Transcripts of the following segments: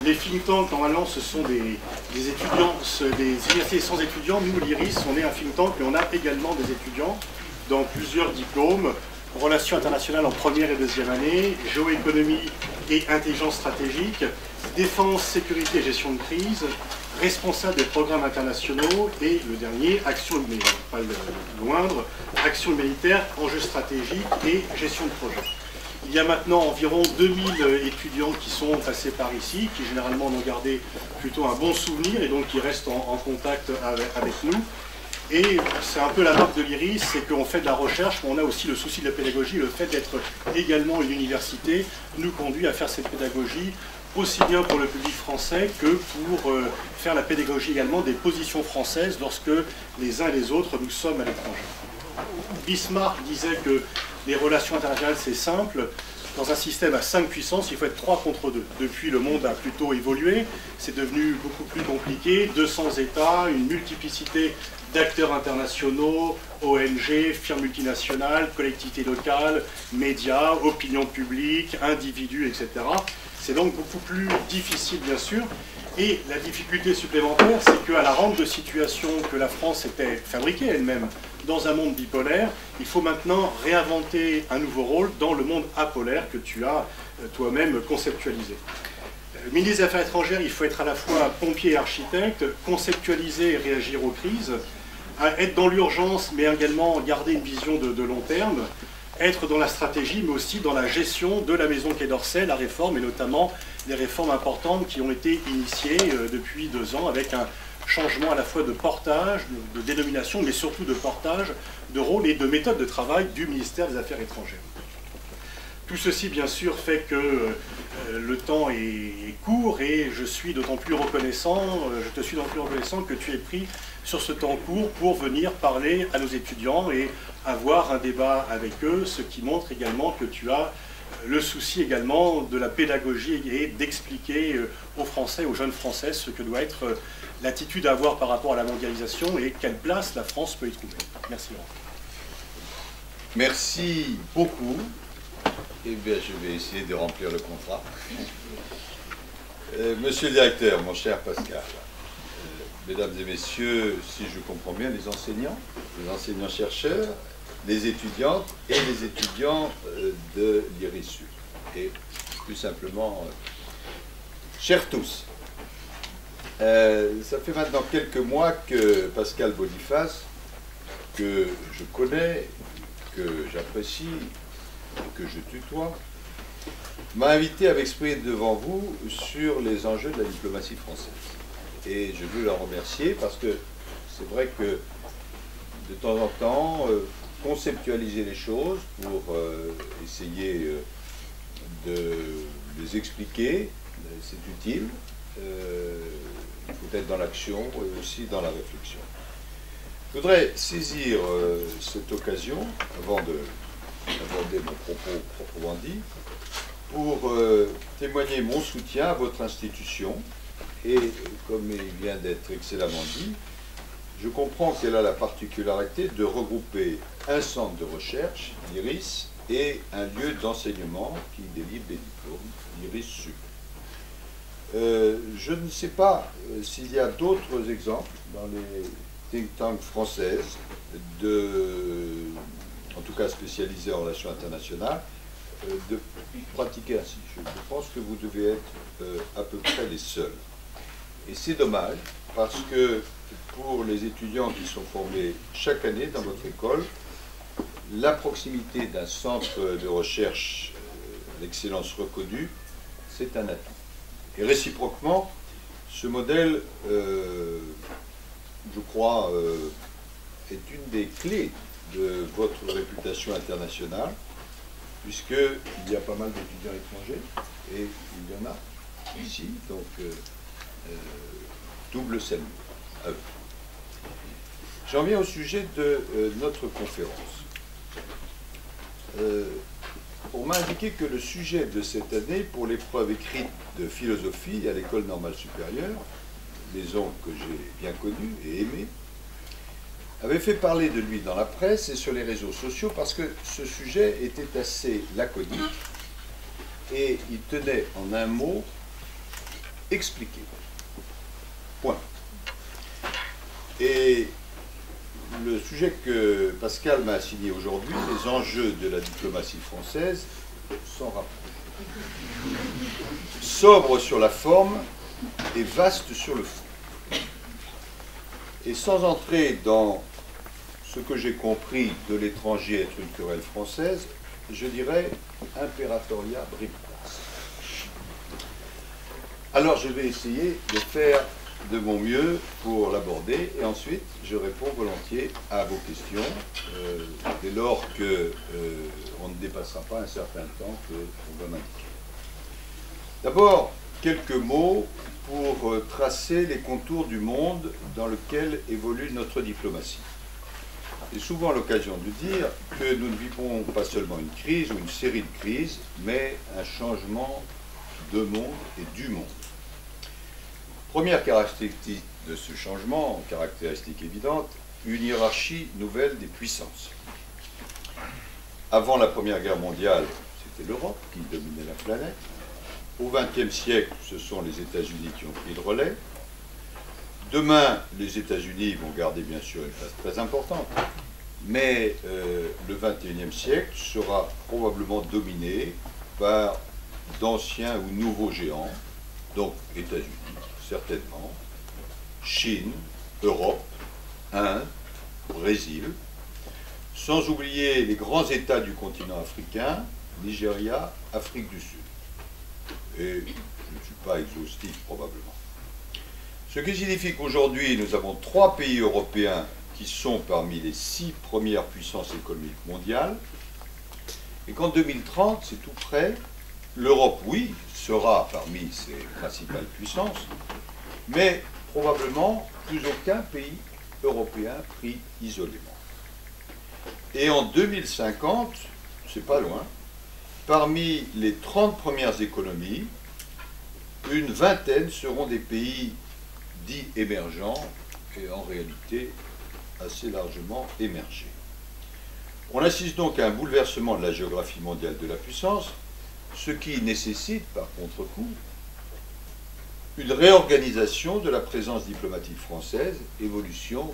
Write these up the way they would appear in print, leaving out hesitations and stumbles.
Les think tanks, normalement, ce sont des étudiants, des universités sans étudiants. Nous, l'IRIS, on est un think tank, mais on a également des étudiants dans plusieurs diplômes. Relations internationales en première et deuxième année, géoéconomie et intelligence stratégique, défense, sécurité et gestion de crise, responsable des programmes internationaux et le dernier, action, mais pas le moindre, action militaire, enjeux stratégiques et gestion de projet. Il y a maintenant environ 2000 étudiants qui sont passés par ici, qui généralement en ont gardé plutôt un bon souvenir et donc qui restent en contact avec nous. Et c'est un peu la marque de l'IRIS, c'est qu'on fait de la recherche, mais on a aussi le souci de la pédagogie. Le fait d'être également une université nous conduit à faire cette pédagogie aussi bien pour le public français que pour faire la pédagogie également des positions françaises lorsque les uns et les autres nous sommes à l'étranger. Bismarck disait que les relations internationales c'est simple. Dans un système à 5 puissances, il faut être 3 contre 2. Depuis, le monde a plutôt évolué, c'est devenu beaucoup plus compliqué, 200 États, une multiplicité d'acteurs internationaux, ONG, firmes multinationales, collectivités locales, médias, opinion publique, individus, etc. C'est donc beaucoup plus difficile, bien sûr. Et la difficulté supplémentaire, c'est qu'à la rente de situation que la France était fabriquée elle-même dans un monde bipolaire, il faut maintenant réinventer un nouveau rôle dans le monde apolaire que tu as toi-même conceptualisé. Ministre des Affaires étrangères, il faut être à la fois pompier et architecte, conceptualiser et réagir aux crises, être dans l'urgence, mais également garder une vision de long terme, être dans la stratégie, mais aussi dans la gestion de la maison Quai d'Orsay, la réforme, et notamment les réformes importantes qui ont été initiées depuis 2 ans, avec un changement à la fois de portage, de dénomination, mais surtout de portage, de rôle et de méthode de travail du ministère des Affaires étrangères. Tout ceci, bien sûr, fait que le temps est court et je suis d'autant plus reconnaissant, que tu aies pris sur ce temps court pour venir parler à nos étudiants et avoir un débat avec eux, ce qui montre également que tu as le souci également de la pédagogie et d'expliquer aux Français, aux jeunes Français, ce que doit être l'attitude à avoir par rapport à la mondialisation et quelle place la France peut y trouver. Merci Laurent. Merci beaucoup. Eh bien, je vais essayer de remplir le contrat. Monsieur le directeur, mon cher Pascal, mesdames et messieurs, si je comprends bien, les enseignants-chercheurs, les étudiantes et les étudiants de l'IRISU. Et plus simplement, chers tous, ça fait maintenant quelques mois que Pascal Boniface, que je connais, que j'apprécie, que je tutoie, m'a invité à m'exprimer devant vous sur les enjeux de la diplomatie française. Et je veux la remercier parce que c'est vrai que de temps en temps, conceptualiser les choses pour essayer de les expliquer, c'est utile. Il faut être dans l'action et aussi dans la réflexion. Je voudrais saisir cette occasion, avant d'aborder mon propos proprement dit, pour témoigner mon soutien à votre institution. Et comme il vient d'être excellemment dit, je comprends qu'elle a la particularité de regrouper un centre de recherche, l'IRIS, et un lieu d'enseignement qui délivre des diplômes, l'IRIS-SUP. Je ne sais pas s'il y a d'autres exemples dans les think tanks françaises, en tout cas spécialisées en relations internationales, de pratiquer ainsi. Je pense que vous devez être à peu près les seuls. Et c'est dommage, parce que pour les étudiants qui sont formés chaque année dans votre école, la proximité d'un centre de recherche d'excellence reconnue, c'est un atout. Et réciproquement, ce modèle, je crois, est une des clés de votre réputation internationale, puisqu'il y a pas mal d'étudiants étrangers, et il y en a ici, donc double salut à eux. J'en viens au sujet de notre conférence. On m'a indiqué que le sujet de cette année pour l'épreuve écrite de philosophie à l'École normale supérieure, maison que j'ai bien connue et aimée, avait fait parler de lui dans la presse et sur les réseaux sociaux parce que ce sujet était assez laconique et il tenait en un mot expliquer. Point. Et le sujet que Pascal m'a assigné aujourd'hui, les enjeux de la diplomatie française, s'en rapprochent. Sobre sur la forme et vaste sur le fond. Et sans entrer dans ce que j'ai compris de l'étranger être une querelle française, je dirais imperatoria britas. Alors je vais essayer de faire de mon mieux pour l'aborder et ensuite je réponds volontiers à vos questions dès lors que on ne dépassera pas un certain temps qu'on va m'indiquer. D'abord, quelques mots pour tracer les contours du monde dans lequel évolue notre diplomatie. C'est souvent l'occasion de dire que nous ne vivons pas seulement une crise ou une série de crises, mais un changement de monde et du monde. Première caractéristique de ce changement, caractéristique évidente, une hiérarchie nouvelle des puissances. Avant la Première Guerre mondiale, c'était l'Europe qui dominait la planète. Au XXe siècle, ce sont les États-Unis qui ont pris le relais. Demain, les États-Unis vont garder bien sûr une place très importante, mais le XXIe siècle sera probablement dominé par d'anciens ou nouveaux géants, donc États-Unis, certainement, Chine, Europe, Inde, Brésil, sans oublier les grands États du continent africain, Nigeria, Afrique du Sud. Et je ne suis pas exhaustif probablement. Ce qui signifie qu'aujourd'hui, nous avons 3 pays européens qui sont parmi les 6 premières puissances économiques mondiales, et qu'en 2030, c'est tout près, l'Europe, oui, sera parmi ces principales puissances, mais probablement plus aucun pays européen pris isolément. Et en 2050, c'est pas loin, parmi les 30 premières économies, une vingtaine seront des pays dits émergents et en réalité assez largement émergés. On assiste donc à un bouleversement de la géographie mondiale de la puissance, ce qui nécessite par contre-coup une réorganisation de la présence diplomatique française, évolution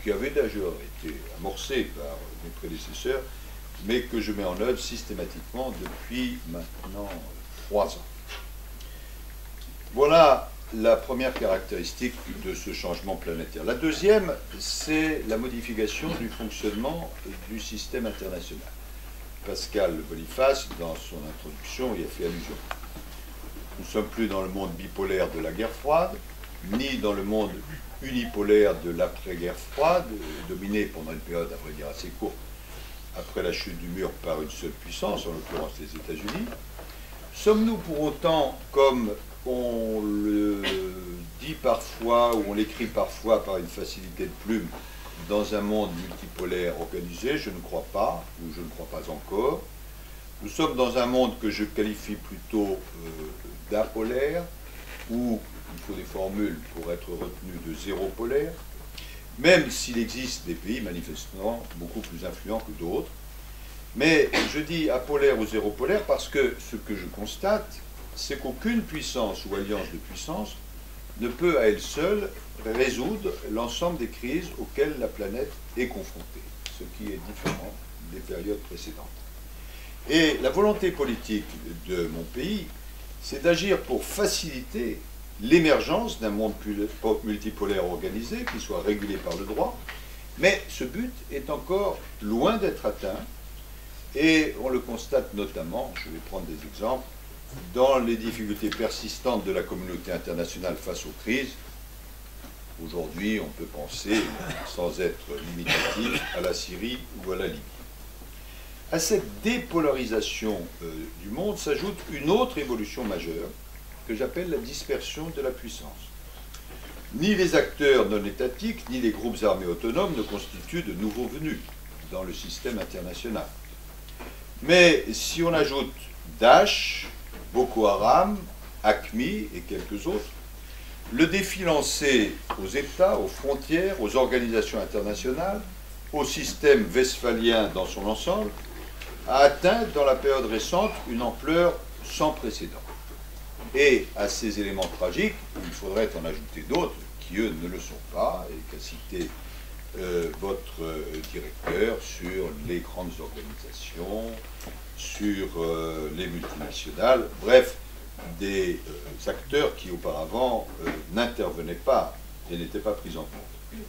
qui avait d'ailleurs été amorcée par mes prédécesseurs, mais que je mets en œuvre systématiquement depuis maintenant 3 ans. Voilà la première caractéristique de ce changement planétaire. La deuxième, c'est la modification du fonctionnement du système international. Pascal Boniface, dans son introduction, y a fait allusion. Nous ne sommes plus dans le monde bipolaire de la guerre froide, ni dans le monde unipolaire de l'après-guerre froide, dominé pendant une période, à vrai dire, assez courte, après la chute du mur par une seule puissance, en l'occurrence les États-Unis. Sommes-nous pour autant, comme on le dit parfois, ou on l'écrit parfois par une facilité de plume, dans un monde multipolaire organisé? Je ne crois pas, ou je ne crois pas encore. Nous sommes dans un monde que je qualifie plutôt d'apolaire, où il faut des formules pour être retenu de zéro polaire, même s'il existe des pays manifestement beaucoup plus influents que d'autres. Mais je dis apolaire ou zéro polaire parce que ce que je constate, c'est qu'aucune puissance ou alliance de puissance ne peut à elle seule résoudre l'ensemble des crises auxquelles la planète est confrontée, ce qui est différent des périodes précédentes. Et la volonté politique de mon pays, c'est d'agir pour faciliter l'émergence d'un monde multipolaire organisé qui soit régulé par le droit, mais ce but est encore loin d'être atteint, et on le constate notamment, je vais prendre des exemples, dans les difficultés persistantes de la communauté internationale face aux crises. Aujourd'hui, on peut penser, sans être limitatif, à la Syrie ou à la Libye. À cette dépolarisation du monde s'ajoute une autre évolution majeure que j'appelle la dispersion de la puissance. Ni les acteurs non étatiques, ni les groupes armés autonomes ne constituent de nouveaux venus dans le système international. Mais si on ajoute Daesh, Boko Haram, AQMI et quelques autres, le défi lancé aux États, aux frontières, aux organisations internationales, au système westphalien dans son ensemble, a atteint dans la période récente une ampleur sans précédent. Et à ces éléments tragiques, il faudrait en ajouter d'autres qui, eux, ne le sont pas, et qu'a cité votre directeur sur les grandes organisations, sur les multinationales, bref, des acteurs qui auparavant n'intervenaient pas et n'étaient pas pris en compte.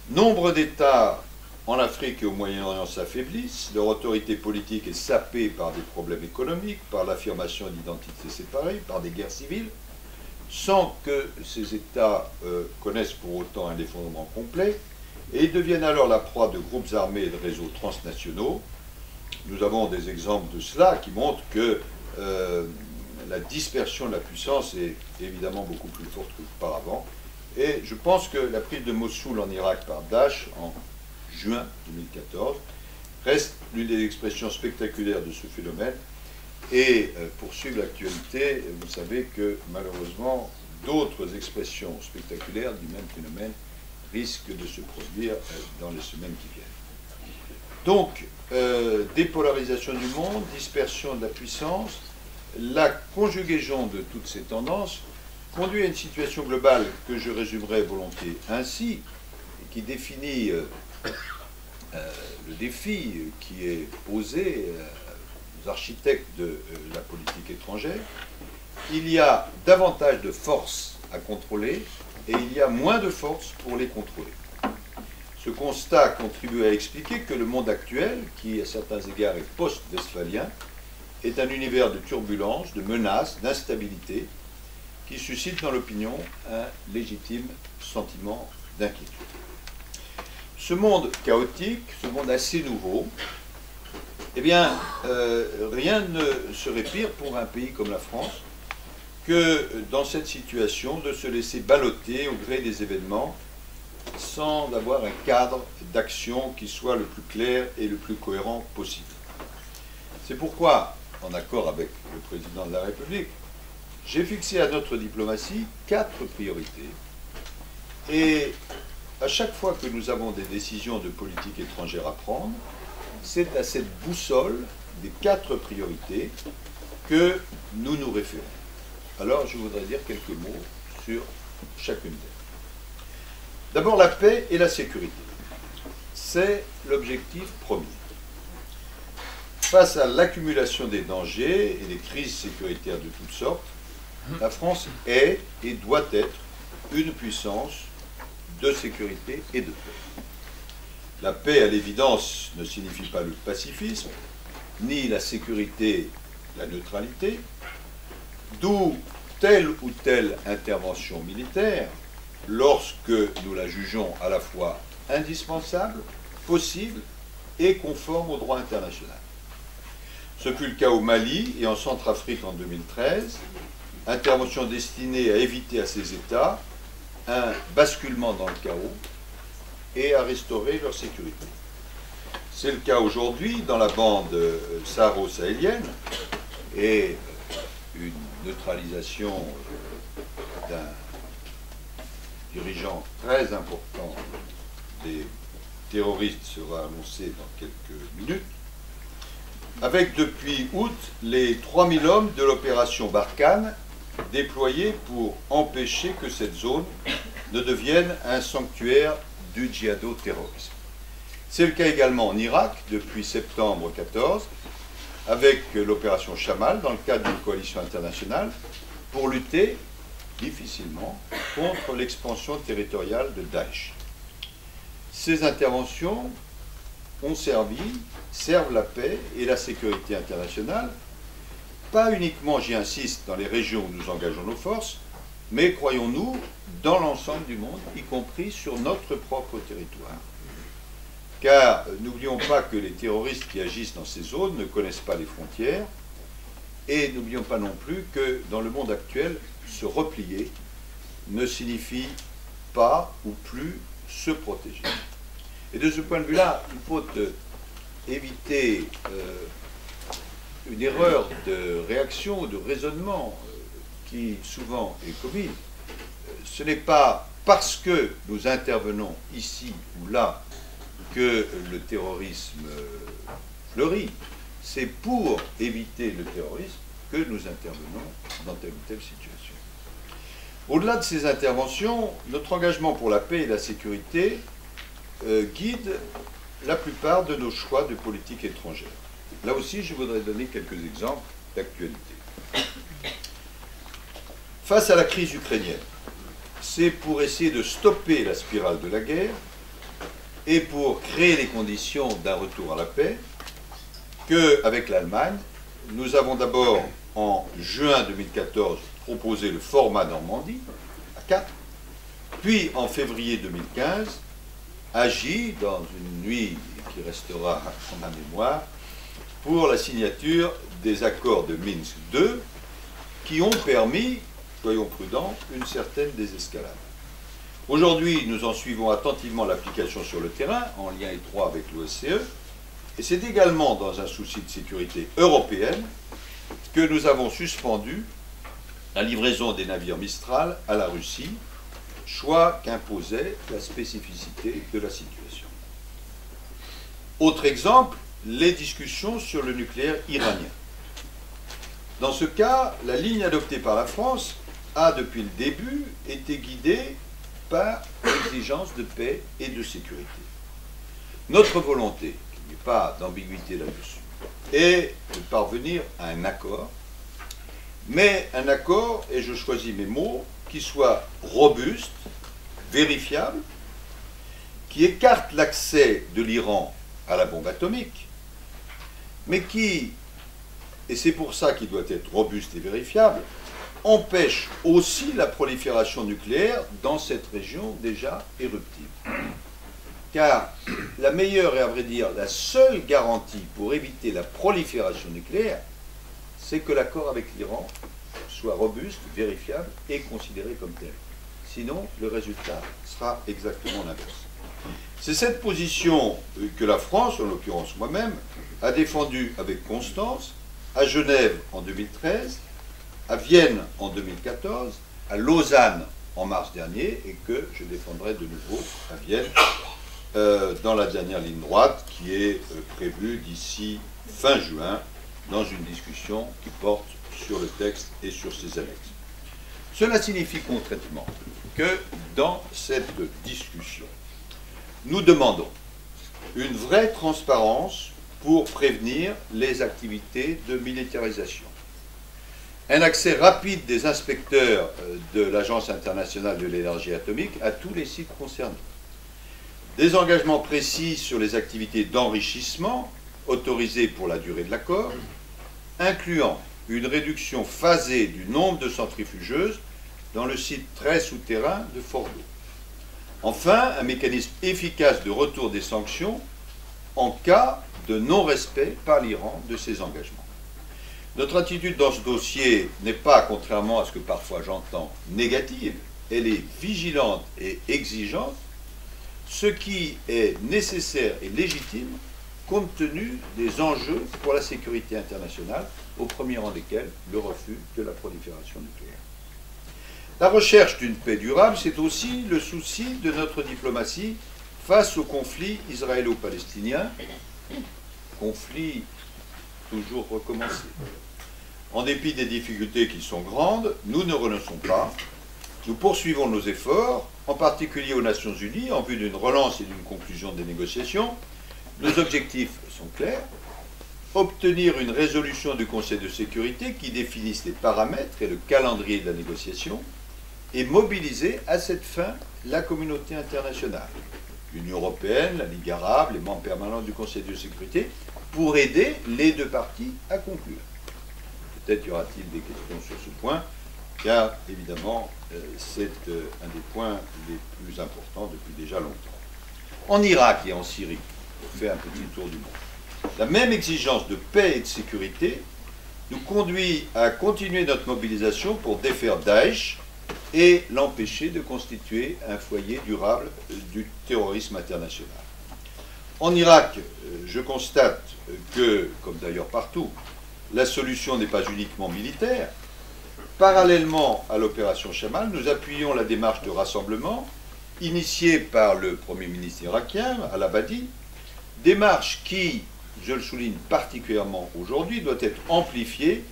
Nombre d'États en Afrique et au Moyen-Orient s'affaiblissent, leur autorité politique est sapée par des problèmes économiques, par l'affirmation d'identités séparées, par des guerres civiles, sans que ces États connaissent pour autant un effondrement complet, et ils deviennent alors la proie de groupes armés et de réseaux transnationaux. Nous avons des exemples de cela qui montrent que la dispersion de la puissance est évidemment beaucoup plus forte qu'auparavant. Et je pense que la prise de Mossoul en Irak par Daesh en juin 2014 reste l'une des expressions spectaculaires de ce phénomène. Et pour suivre l'actualité, vous savez que malheureusement d'autres expressions spectaculaires du même phénomène risquent de se produire dans les semaines qui viennent. Donc, dépolarisation du monde, dispersion de la puissance, la conjugaison de toutes ces tendances conduit à une situation globale que je résumerai volontiers ainsi, et qui définit le défi qui est posé aux architectes de la politique étrangère. Il y a davantage de forces à contrôler et il y a moins de forces pour les contrôler. Ce constat contribue à expliquer que le monde actuel, qui à certains égards est post-westphalien, est un univers de turbulences, de menaces, d'instabilité, qui suscite dans l'opinion un légitime sentiment d'inquiétude. Ce monde chaotique, ce monde assez nouveau, eh bien, rien ne serait pire pour un pays comme la France que dans cette situation de se laisser balloter au gré des événements sans avoir un cadre d'action qui soit le plus clair et le plus cohérent possible. C'est pourquoi, en accord avec le président de la République, j'ai fixé à notre diplomatie 4 priorités. Et à chaque fois que nous avons des décisions de politique étrangère à prendre, c'est à cette boussole des 4 priorités que nous nous référons. Alors, je voudrais dire quelques mots sur chacune d'elles. D'abord, la paix et la sécurité. C'est l'objectif premier. Face à l'accumulation des dangers et des crises sécuritaires de toutes sortes, la France est et doit être une puissance de sécurité et de paix. La paix, à l'évidence, ne signifie pas le pacifisme, ni la sécurité, la neutralité, d'où telle ou telle intervention militaire, lorsque nous la jugeons à la fois indispensable, possible et conforme au droit international. Ce fut le cas au Mali et en Centrafrique en 2013, intervention destinée à éviter à ces États un basculement dans le chaos et à restaurer leur sécurité. C'est le cas aujourd'hui dans la bande saharo-sahélienne et une neutralisation d'un dirigeant très important des terroristes sera annoncée dans quelques minutes, avec depuis août les 3000 hommes de l'opération Barkhane déployés pour empêcher que cette zone ne devienne un sanctuaire du djihado-terrorisme. C'est le cas également en Irak depuis septembre 2014, avec l'opération Chamal dans le cadre d'une coalition internationale pour lutter difficilement contre l'expansion territoriale de Daesh. Ces interventions ont servent la paix et la sécurité internationale, pas uniquement, j'y insiste, dans les régions où nous engageons nos forces, mais, croyons-nous, dans l'ensemble du monde, y compris sur notre propre territoire. Car n'oublions pas que les terroristes qui agissent dans ces zones ne connaissent pas les frontières, et n'oublions pas non plus que dans le monde actuel, se replier ne signifie pas ou plus se protéger. Et de ce point de vue-là, il faut éviter une erreur de réaction ou de raisonnement qui souvent est commise. Ce n'est pas parce que nous intervenons ici ou là que le terrorisme fleurit. C'est pour éviter le terrorisme que nous intervenons dans telle ou telle situation. Au-delà de ces interventions, notre engagement pour la paix et la sécurité guide la plupart de nos choix de politique étrangère. Là aussi, je voudrais donner quelques exemples d'actualité. Face à la crise ukrainienne, c'est pour essayer de stopper la spirale de la guerre et pour créer les conditions d'un retour à la paix qu'avec l'Allemagne, nous avons d'abord, en juin 2014, proposé le format Normandie, à 4, puis en février 2015, agi dans une nuit qui restera dans ma mémoire, pour la signature des accords de Minsk II, qui ont permis, soyons prudents, une certaine désescalade. Aujourd'hui, nous en suivons attentivement l'application sur le terrain, en lien étroit avec l'OSCE, et c'est également dans un souci de sécurité européenne que nous avons suspendu la livraison des navires Mistral à la Russie, choix qu'imposait la spécificité de la situation. Autre exemple, les discussions sur le nucléaire iranien. Dans ce cas, la ligne adoptée par la France a, depuis le début, été guidée par l'exigence de paix et de sécurité. Notre volonté, qu'il n'y ait pas d'ambiguïté là-dessus, est de parvenir à un accord, mais un accord, et je choisis mes mots, qui soit robuste, vérifiable, qui écarte l'accès de l'Iran à la bombe atomique, mais qui, et c'est pour ça qu'il doit être robuste et vérifiable, empêche aussi la prolifération nucléaire dans cette région déjà éruptive. Car la meilleure et à vrai dire la seule garantie pour éviter la prolifération nucléaire, c'est que l'accord avec l'Iran soit robuste, vérifiable et considéré comme tel. Sinon, le résultat sera exactement l'inverse. C'est cette position que la France, en l'occurrence moi-même, a défendue avec constance à Genève en 2013, à Vienne en 2014, à Lausanne en mars dernier, et que je défendrai de nouveau à Vienne dans la dernière ligne droite qui est prévue d'ici fin juin dans une discussion qui porte sur le texte et sur ses annexes. Cela signifie concrètement que dans cette discussion, nous demandons une vraie transparence pour prévenir les activités de militarisation. Un accès rapide des inspecteurs de l'Agence internationale de l'énergie atomique à tous les sites concernés. Des engagements précis sur les activités d'enrichissement autorisées pour la durée de l'accord, incluant une réduction phasée du nombre de centrifugeuses dans le site très souterrain de Fordo. Enfin, un mécanisme efficace de retour des sanctions en cas de non-respect par l'Iran de ses engagements. Notre attitude dans ce dossier n'est pas, contrairement à ce que parfois j'entends, négative, elle est vigilante et exigeante, ce qui est nécessaire et légitime compte tenu des enjeux pour la sécurité internationale, au premier rang desquels le refus de la prolifération nucléaire. La recherche d'une paix durable, c'est aussi le souci de notre diplomatie face au conflit israélo-palestinien, conflit toujours recommencé. En dépit des difficultés qui sont grandes, nous ne renonçons pas. Nous poursuivons nos efforts, en particulier aux Nations Unies, en vue d'une relance et d'une conclusion des négociations. Nos objectifs sont clairs. Obtenir une résolution du Conseil de sécurité qui définisse les paramètres et le calendrier de la négociation et mobiliser à cette fin la communauté internationale, l'Union européenne, la Ligue arabe, les membres permanents du Conseil de sécurité, pour aider les deux parties à conclure. Peut-être y aura-t-il des questions sur ce point, car évidemment, c'est un des points les plus importants depuis déjà longtemps. En Irak et en Syrie, on fait un petit tour du monde. La même exigence de paix et de sécurité nous conduit à continuer notre mobilisation pour défaire Daesh et l'empêcher de constituer un foyer durable du terrorisme international. En Irak, je constate que, comme d'ailleurs partout, la solution n'est pas uniquement militaire. Parallèlement à l'opération Chamal, nous appuyons la démarche de rassemblement initiée par le Premier ministre irakien, Al-Abadi, démarche qui, je le souligne particulièrement aujourd'hui, doit être amplifiée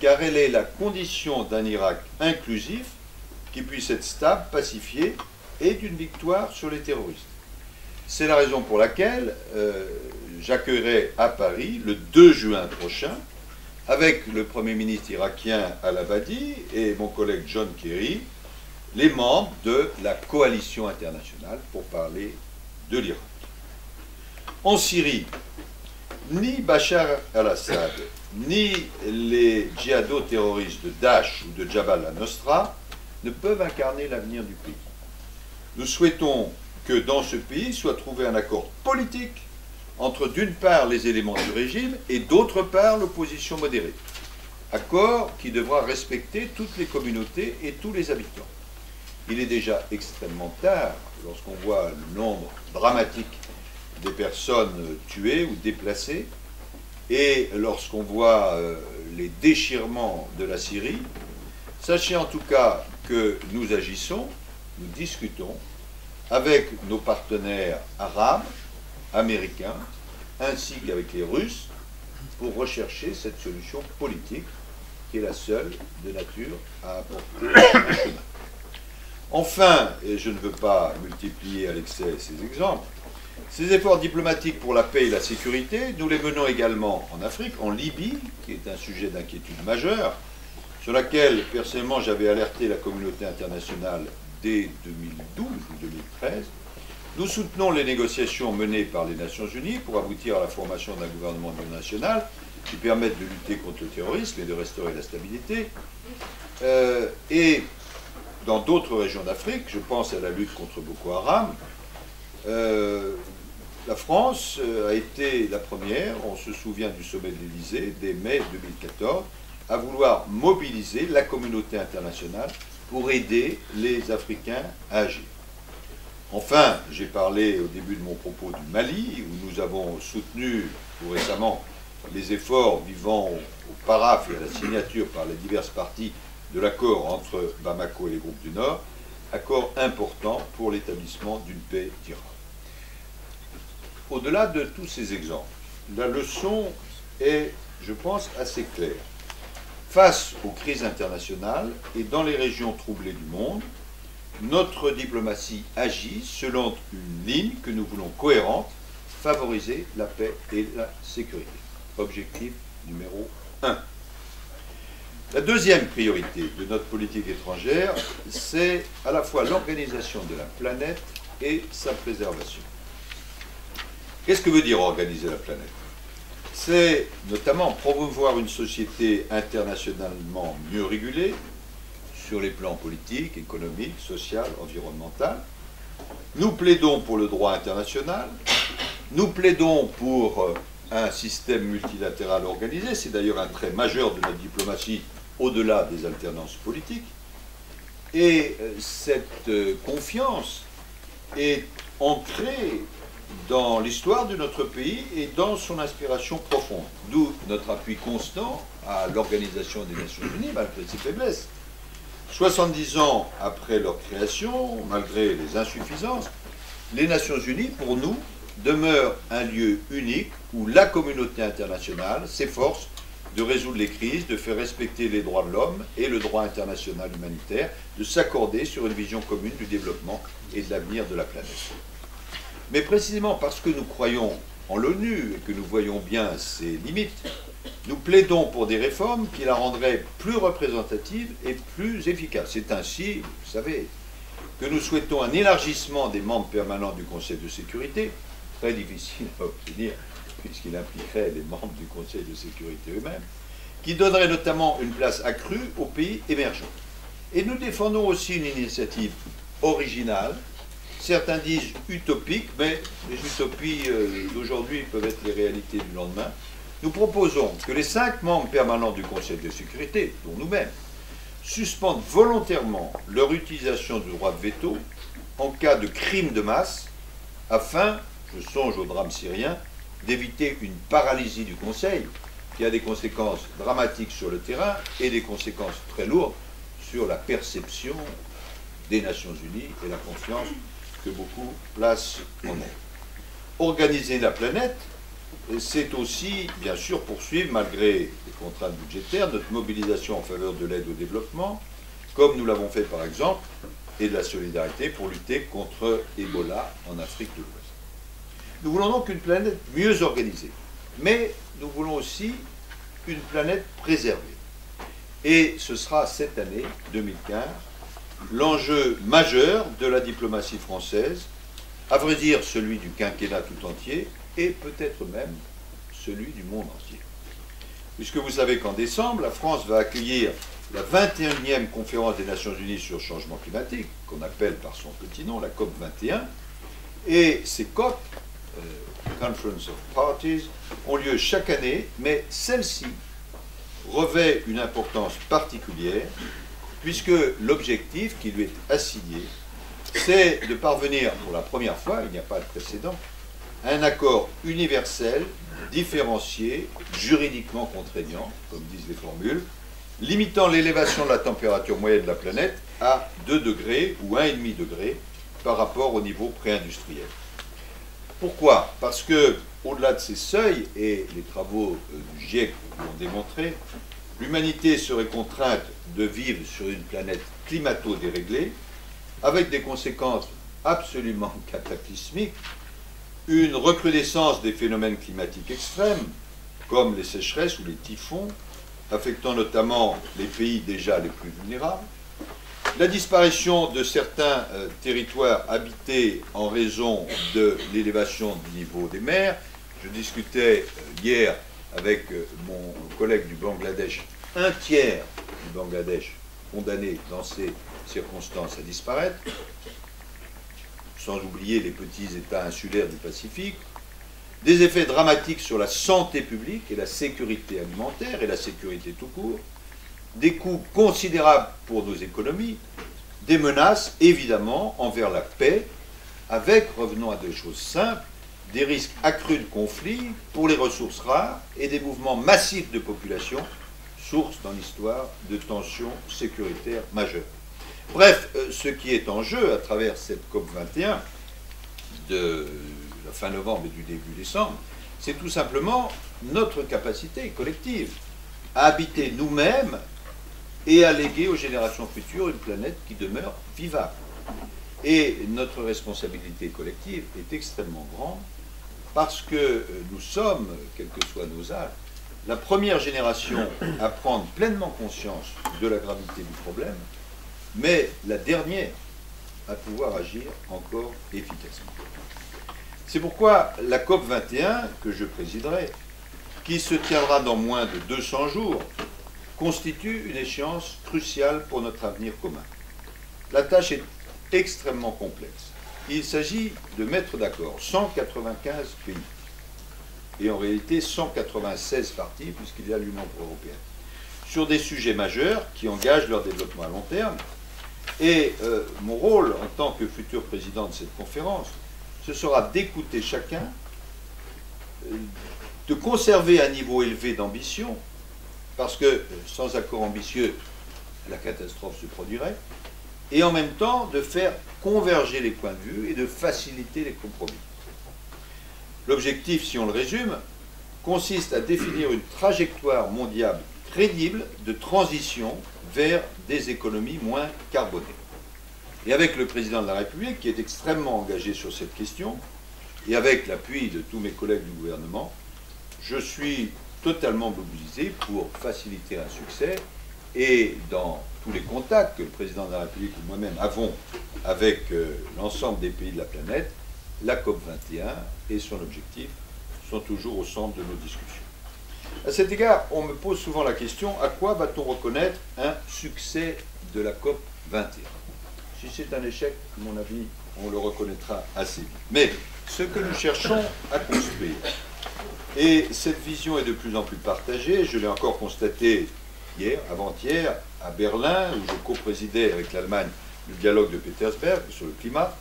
car elle est la condition d'un Irak inclusif qui puisse être stable, pacifié et d'une victoire sur les terroristes. C'est la raison pour laquelle j'accueillerai à Paris le 2 juin prochain avec le Premier ministre irakien Al-Abadi et mon collègue John Kerry, les membres de la coalition internationale pour parler de l'Irak. En Syrie, ni Bachar al-Assad, ni les djihado-terroristes de Daesh ou de Jabhat al-Nusra ne peuvent incarner l'avenir du pays. Nous souhaitons que dans ce pays soit trouvé un accord politique entre d'une part les éléments du régime et d'autre part l'opposition modérée. Accord qui devra respecter toutes les communautés et tous les habitants. Il est déjà extrêmement tard lorsqu'on voit le nombre dramatique des personnes tuées ou déplacées et lorsqu'on voit les déchirements de la Syrie. Sachez en tout cas que nous agissons, nous discutons avec nos partenaires arabes, américains, ainsi qu'avec les Russes, pour rechercher cette solution politique qui est la seule de nature à apporter un chemin. Enfin, et je ne veux pas multiplier à l'excès ces exemples, ces efforts diplomatiques pour la paix et la sécurité, nous les menons également en Afrique, en Libye, qui est un sujet d'inquiétude majeur, sur laquelle, personnellement, j'avais alerté la communauté internationale dès 2012 ou 2013. Nous soutenons les négociations menées par les Nations Unies pour aboutir à la formation d'un gouvernement national qui permette de lutter contre le terrorisme et de restaurer la stabilité. Et dans d'autres régions d'Afrique, je pense à la lutte contre Boko Haram, la France a été la première, on se souvient du sommet de l'Élysée, dès mai 2014, à vouloir mobiliser la communauté internationale pour aider les Africains à agir. Enfin, j'ai parlé au début de mon propos du Mali, où nous avons soutenu tout récemment les efforts visant au paraphe et à la signature par les diverses parties de l'accord entre Bamako et les groupes du Nord, accord important pour l'établissement d'une paix durable. Au-delà de tous ces exemples, la leçon est, je pense, assez claire. Face aux crises internationales et dans les régions troublées du monde, notre diplomatie agit selon une ligne que nous voulons cohérente, favoriser la paix et la sécurité. Objectif numéro 1. La deuxième priorité de notre politique étrangère, c'est à la fois l'organisation de la planète et sa préservation. Qu'est-ce que veut dire organiser la planète? C'est notamment promouvoir une société internationalement mieux régulée sur les plans politiques, économiques, social, environnemental. Nous plaidons pour le droit international, nous plaidons pour un système multilatéral organisé, c'est d'ailleurs un trait majeur de notre diplomatie au-delà des alternances politiques. Et cette confiance est ancrée dans l'histoire de notre pays et dans son inspiration profonde. D'où notre appui constant à l'Organisation des Nations Unies, malgré ses faiblesses. 70 ans après leur création, malgré les insuffisances, les Nations Unies, pour nous, demeurent un lieu unique où la communauté internationale s'efforce de résoudre les crises, de faire respecter les droits de l'homme et le droit international humanitaire, de s'accorder sur une vision commune du développement et de l'avenir de la planète. Mais précisément parce que nous croyons en l'ONU et que nous voyons bien ses limites, nous plaidons pour des réformes qui la rendraient plus représentative et plus efficace. C'est ainsi, vous savez, que nous souhaitons un élargissement des membres permanents du Conseil de sécurité, très difficile à obtenir puisqu'il impliquerait les membres du Conseil de sécurité eux-mêmes, qui donnerait notamment une place accrue aux pays émergents. Et nous défendons aussi une initiative originale. Certains disent utopique, mais les utopies d'aujourd'hui peuvent être les réalités du lendemain. Nous proposons que les 5 membres permanents du Conseil de sécurité, dont nous-mêmes, suspendent volontairement leur utilisation du droit de veto en cas de crime de masse, afin, je songe au drame syrien, d'éviter une paralysie du Conseil qui a des conséquences dramatiques sur le terrain et des conséquences très lourdes sur la perception des Nations Unies et la confiance que beaucoup placent en elles. Organiser la planète, c'est aussi, bien sûr, poursuivre, malgré les contraintes budgétaires, notre mobilisation en faveur de l'aide au développement, comme nous l'avons fait par exemple, et de la solidarité pour lutter contre Ebola en Afrique de l'Ouest. Nous voulons donc une planète mieux organisée, mais nous voulons aussi une planète préservée. Et ce sera cette année, 2015, l'enjeu majeur de la diplomatie française, à vrai dire celui du quinquennat tout entier, et peut-être même celui du monde entier. Puisque vous savez qu'en décembre, la France va accueillir la 21e conférence des Nations Unies sur le changement climatique, qu'on appelle par son petit nom la COP 21, et ces COP, Conference of Parties, ont lieu chaque année, mais celle-ci revêt une importance particulière, puisque l'objectif qui lui est assigné, c'est de parvenir pour la première fois, il n'y a pas de précédent, à un accord universel, différencié, juridiquement contraignant, comme disent les formules, limitant l'élévation de la température moyenne de la planète à 2 degrés ou 1,5 degré par rapport au niveau pré-industriel. Pourquoi? Parce que, au-delà de ces seuils, et les travaux du GIEC l'ont démontré, l'humanité serait contrainte de vivre sur une planète climato-déréglée, avec des conséquences absolument cataclysmiques, une recrudescence des phénomènes climatiques extrêmes, comme les sécheresses ou les typhons, affectant notamment les pays déjà les plus vulnérables, la disparition de certains territoires habités en raison de l'élévation du niveau des mers. Je discutais hier avec mon collègue du Bangladesh, un tiers du Bangladesh condamné dans ces circonstances à disparaître, sans oublier les petits États insulaires du Pacifique, des effets dramatiques sur la santé publique et la sécurité alimentaire et la sécurité tout court, des coûts considérables pour nos économies, des menaces évidemment envers la paix, avec, revenons à des choses simples, des risques accrus de conflits pour les ressources rares et des mouvements massifs de population, source dans l'histoire de tensions sécuritaires majeures. Bref, ce qui est en jeu à travers cette COP21 de la fin novembre et du début décembre, c'est tout simplement notre capacité collective à habiter nous-mêmes et à léguer aux générations futures une planète qui demeure vivable. Et notre responsabilité collective est extrêmement grande parce que nous sommes, quels que soient nos âges, la première génération à prendre pleinement conscience de la gravité du problème, mais la dernière à pouvoir agir encore efficacement. C'est pourquoi la COP 21, que je présiderai, qui se tiendra dans moins de 200 jours, constitue une échéance cruciale pour notre avenir commun. La tâche est extrêmement complexe. Il s'agit de mettre d'accord 195 pays, et en réalité 196 parties, puisqu'il y a l'Union européenne, sur des sujets majeurs qui engagent leur développement à long terme. Et mon rôle en tant que futur président de cette conférence, ce sera d'écouter chacun, de conserver un niveau élevé d'ambition, parce que sans accord ambitieux, la catastrophe se produirait, et en même temps de faire converger les points de vue et de faciliter les compromis. L'objectif, si on le résume, consiste à définir une trajectoire mondiale crédible de transition vers des économies moins carbonées. Et avec le président de la République, qui est extrêmement engagé sur cette question, et avec l'appui de tous mes collègues du gouvernement, je suis totalement mobilisé pour faciliter un succès, et dans tous les contacts que le président de la République ou moi-même avons avec l'ensemble des pays de la planète, la COP21 et son objectif sont toujours au centre de nos discussions. À cet égard, on me pose souvent la question, à quoi va-t-on reconnaître un succès de la COP21? Si c'est un échec, à mon avis, on le reconnaîtra assez vite. Mais ce que nous cherchons à construire, et cette vision est de plus en plus partagée, je l'ai encore constaté hier, avant-hier, à Berlin, où je co-présidais avec l'Allemagne le dialogue de Petersberg sur le climat,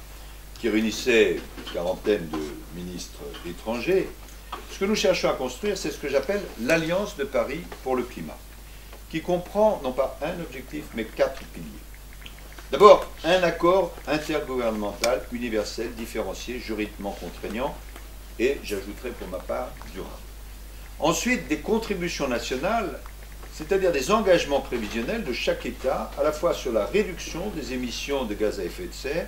qui réunissait une quarantaine de ministres étrangers. Ce que nous cherchons à construire, c'est ce que j'appelle l'Alliance de Paris pour le climat, qui comprend non pas un objectif, mais 4 piliers. D'abord, un accord intergouvernemental, universel, différencié, juridiquement contraignant, et j'ajouterai pour ma part durable. Ensuite, des contributions nationales, c'est-à-dire des engagements prévisionnels de chaque État, à la fois sur la réduction des émissions de gaz à effet de serre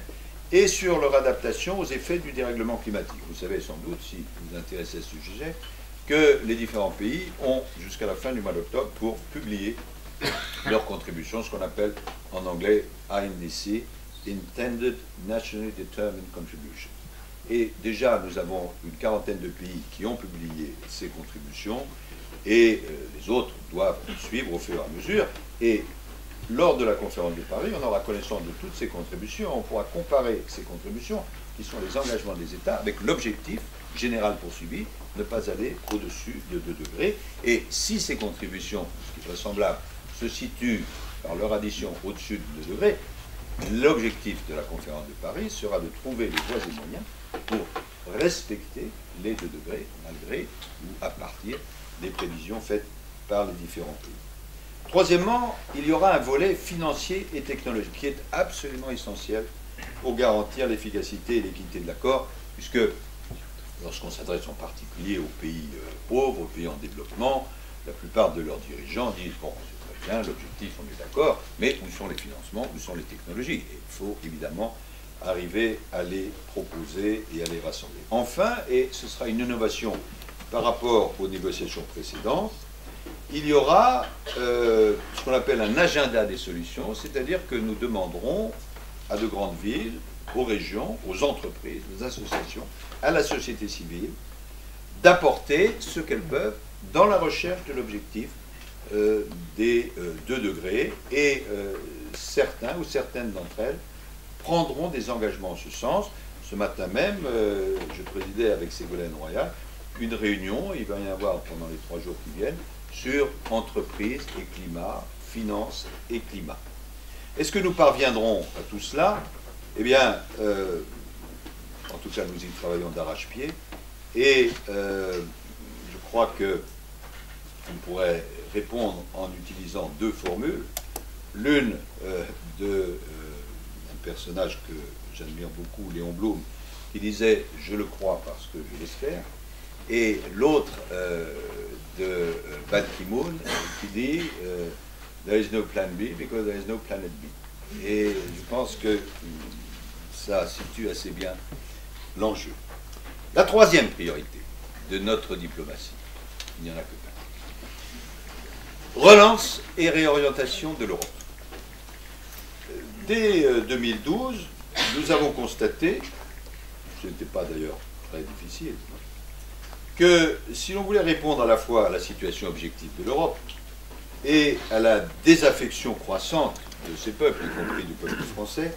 et sur leur adaptation aux effets du dérèglement climatique. Vous savez sans doute, si vous vous intéressez à ce sujet, que les différents pays ont jusqu'à la fin du mois d'octobre pour publier leurs contributions, ce qu'on appelle en anglais INDC, Intended Nationally Determined Contribution. Et déjà, nous avons une quarantaine de pays qui ont publié ces contributions, et les autres doivent suivre au fur et à mesure. Et lors de la conférence de Paris, on aura connaissance de toutes ces contributions, on pourra comparer ces contributions, qui sont les engagements des États, avec l'objectif général poursuivi, ne pas aller au-dessus de 2 degrés. Et si ces contributions, ce qui est vraisemblable, se situent par leur addition au-dessus de 2 degrés, l'objectif de la conférence de Paris sera de trouver les voies et moyens pour respecter les 2 degrés, malgré ou à partir des prévisions faites par les différents pays. Troisièmement, il y aura un volet financier et technologique qui est absolument essentiel pour garantir l'efficacité et l'équité de l'accord, puisque lorsqu'on s'adresse en particulier aux pays pauvres, aux pays en développement, la plupart de leurs dirigeants disent « bon, c'est très bien, l'objectif, on est d'accord, mais où sont les financements, où sont les technologies ?» Et il faut évidemment arriver à les proposer et à les rassembler. Enfin, et ce sera une innovation par rapport aux négociations précédentes, il y aura ce qu'on appelle un agenda des solutions, c'est-à-dire que nous demanderons à de grandes villes, aux régions, aux entreprises, aux associations, à la société civile, d'apporter ce qu'elles peuvent dans la recherche de l'objectif des 2 degrés, et certains ou certaines d'entre elles prendront des engagements en ce sens. Ce matin même, je présidais avec Ségolène Royal une réunion, il va y en avoir pendant les 3 jours qui viennent, sur entreprise et climat, finance et climat. Est-ce que nous parviendrons à tout cela? Eh bien, en tout cas, nous y travaillons d'arrache-pied, et je crois que on pourrait répondre en utilisant 2 formules. L'une d'un personnage que j'admire beaucoup, Léon Blum, qui disait « je le crois parce que je l'espère », et l'autre de Ban Ki-moon qui dit « there is no plan B because there is no planet B ». Et je pense que ça situe assez bien l'enjeu. La troisième priorité de notre diplomatie, il n'y en a que pas. Relance et réorientation de l'Europe. Dès 2012, nous avons constaté, ce n'était pas d'ailleurs très difficile, que si l'on voulait répondre à la fois à la situation objective de l'Europe et à la désaffection croissante de ces peuples, y compris du peuple français,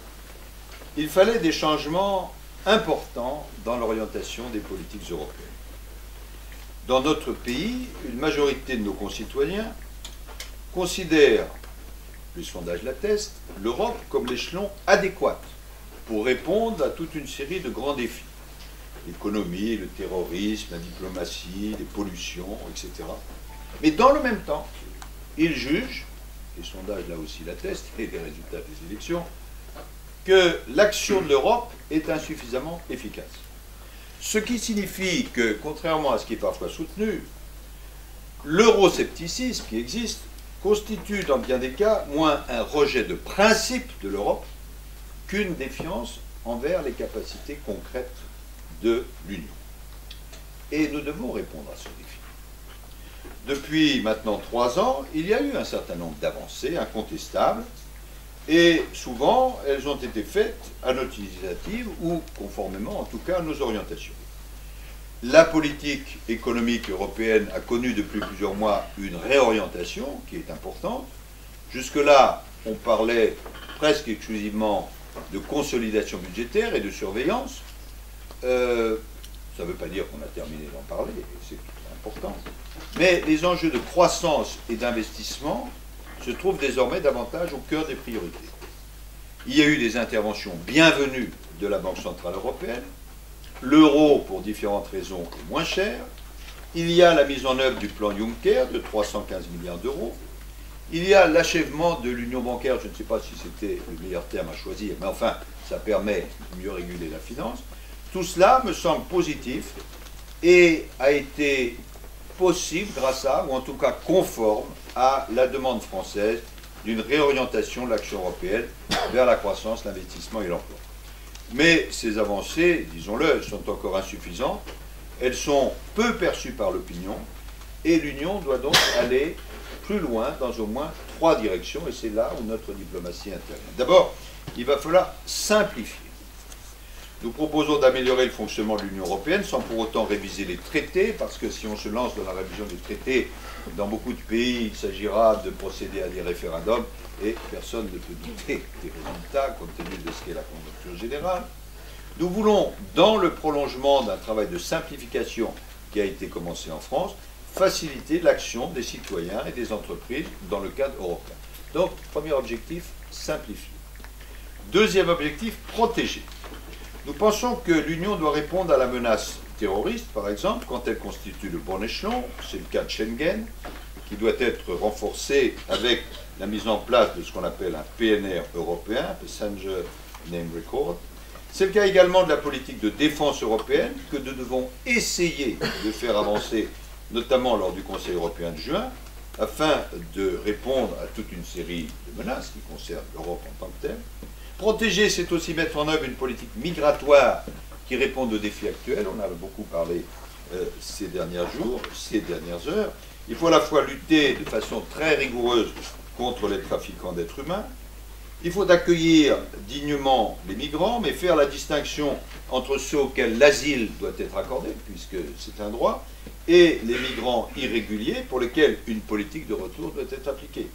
il fallait des changements importants dans l'orientation des politiques européennes. Dans notre pays, une majorité de nos concitoyens considèrent, les sondages l'attestent, l'Europe comme l'échelon adéquat pour répondre à toute une série de grands défis. L'économie, le terrorisme, la diplomatie, les pollutions, etc. Mais dans le même temps, ils jugent, les sondages là aussi l'attestent, et les résultats des élections, que l'action de l'Europe est insuffisamment efficace. Ce qui signifie que, contrairement à ce qui est parfois soutenu, l'euroscepticisme qui existe constitue dans bien des cas moins un rejet de principe de l'Europe qu'une défiance envers les capacités concrètes de l'Union. Et nous devons répondre à ce défi. Depuis maintenant 3 ans, il y a eu un certain nombre d'avancées incontestables, et souvent elles ont été faites à notre initiative ou conformément en tout cas à nos orientations. La politique économique européenne a connu depuis plusieurs mois une réorientation qui est importante. Jusque-là, on parlait presque exclusivement de consolidation budgétaire et de surveillance. Ça ne veut pas dire qu'on a terminé d'en parler, c'est important. Mais les enjeux de croissance et d'investissement se trouvent désormais davantage au cœur des priorités. Il y a eu des interventions bienvenues de la Banque centrale européenne. L'euro, pour différentes raisons, est moins cher. Il y a la mise en œuvre du plan Juncker de 315 milliards d'euros. Il y a l'achèvement de l'union bancaire, je ne sais pas si c'était le meilleur terme à choisir, mais enfin, ça permet de mieux réguler la finance. Tout cela me semble positif et a été possible grâce à, ou en tout cas conforme à la demande française d'une réorientation de l'action européenne vers la croissance, l'investissement et l'emploi. Mais ces avancées, disons-le, sont encore insuffisantes, elles sont peu perçues par l'opinion, et l'Union doit donc aller plus loin dans au moins 3 directions, et c'est là où notre diplomatie intervient. D'abord, il va falloir simplifier. Nous proposons d'améliorer le fonctionnement de l'Union européenne sans pour autant réviser les traités, parce que si on se lance dans la révision des traités, dans beaucoup de pays, il s'agira de procéder à des référendums, et personne ne peut douter des résultats, compte tenu de ce qu'est la conjoncture générale. Nous voulons, dans le prolongement d'un travail de simplification qui a été commencé en France, faciliter l'action des citoyens et des entreprises dans le cadre européen. Donc, premier objectif, simplifier. Deuxième objectif, protéger. Nous pensons que l'Union doit répondre à la menace terroriste, par exemple, quand elle constitue le bon échelon. C'est le cas de Schengen, qui doit être renforcé avec la mise en place de ce qu'on appelle un PNR européen, Passenger Name Record. C'est le cas également de la politique de défense européenne, que nous devons essayer de faire avancer, notamment lors du Conseil européen de juin, afin de répondre à toute une série de menaces qui concernent l'Europe en tant que telle. Protéger, c'est aussi mettre en œuvre une politique migratoire qui réponde aux défis actuels. On en a beaucoup parlé ces derniers jours, ces dernières heures. Il faut à la fois lutter de façon très rigoureuse contre les trafiquants d'êtres humains. Il faut accueillir dignement les migrants, mais faire la distinction entre ceux auxquels l'asile doit être accordé, puisque c'est un droit, et les migrants irréguliers pour lesquels une politique de retour doit être appliquée.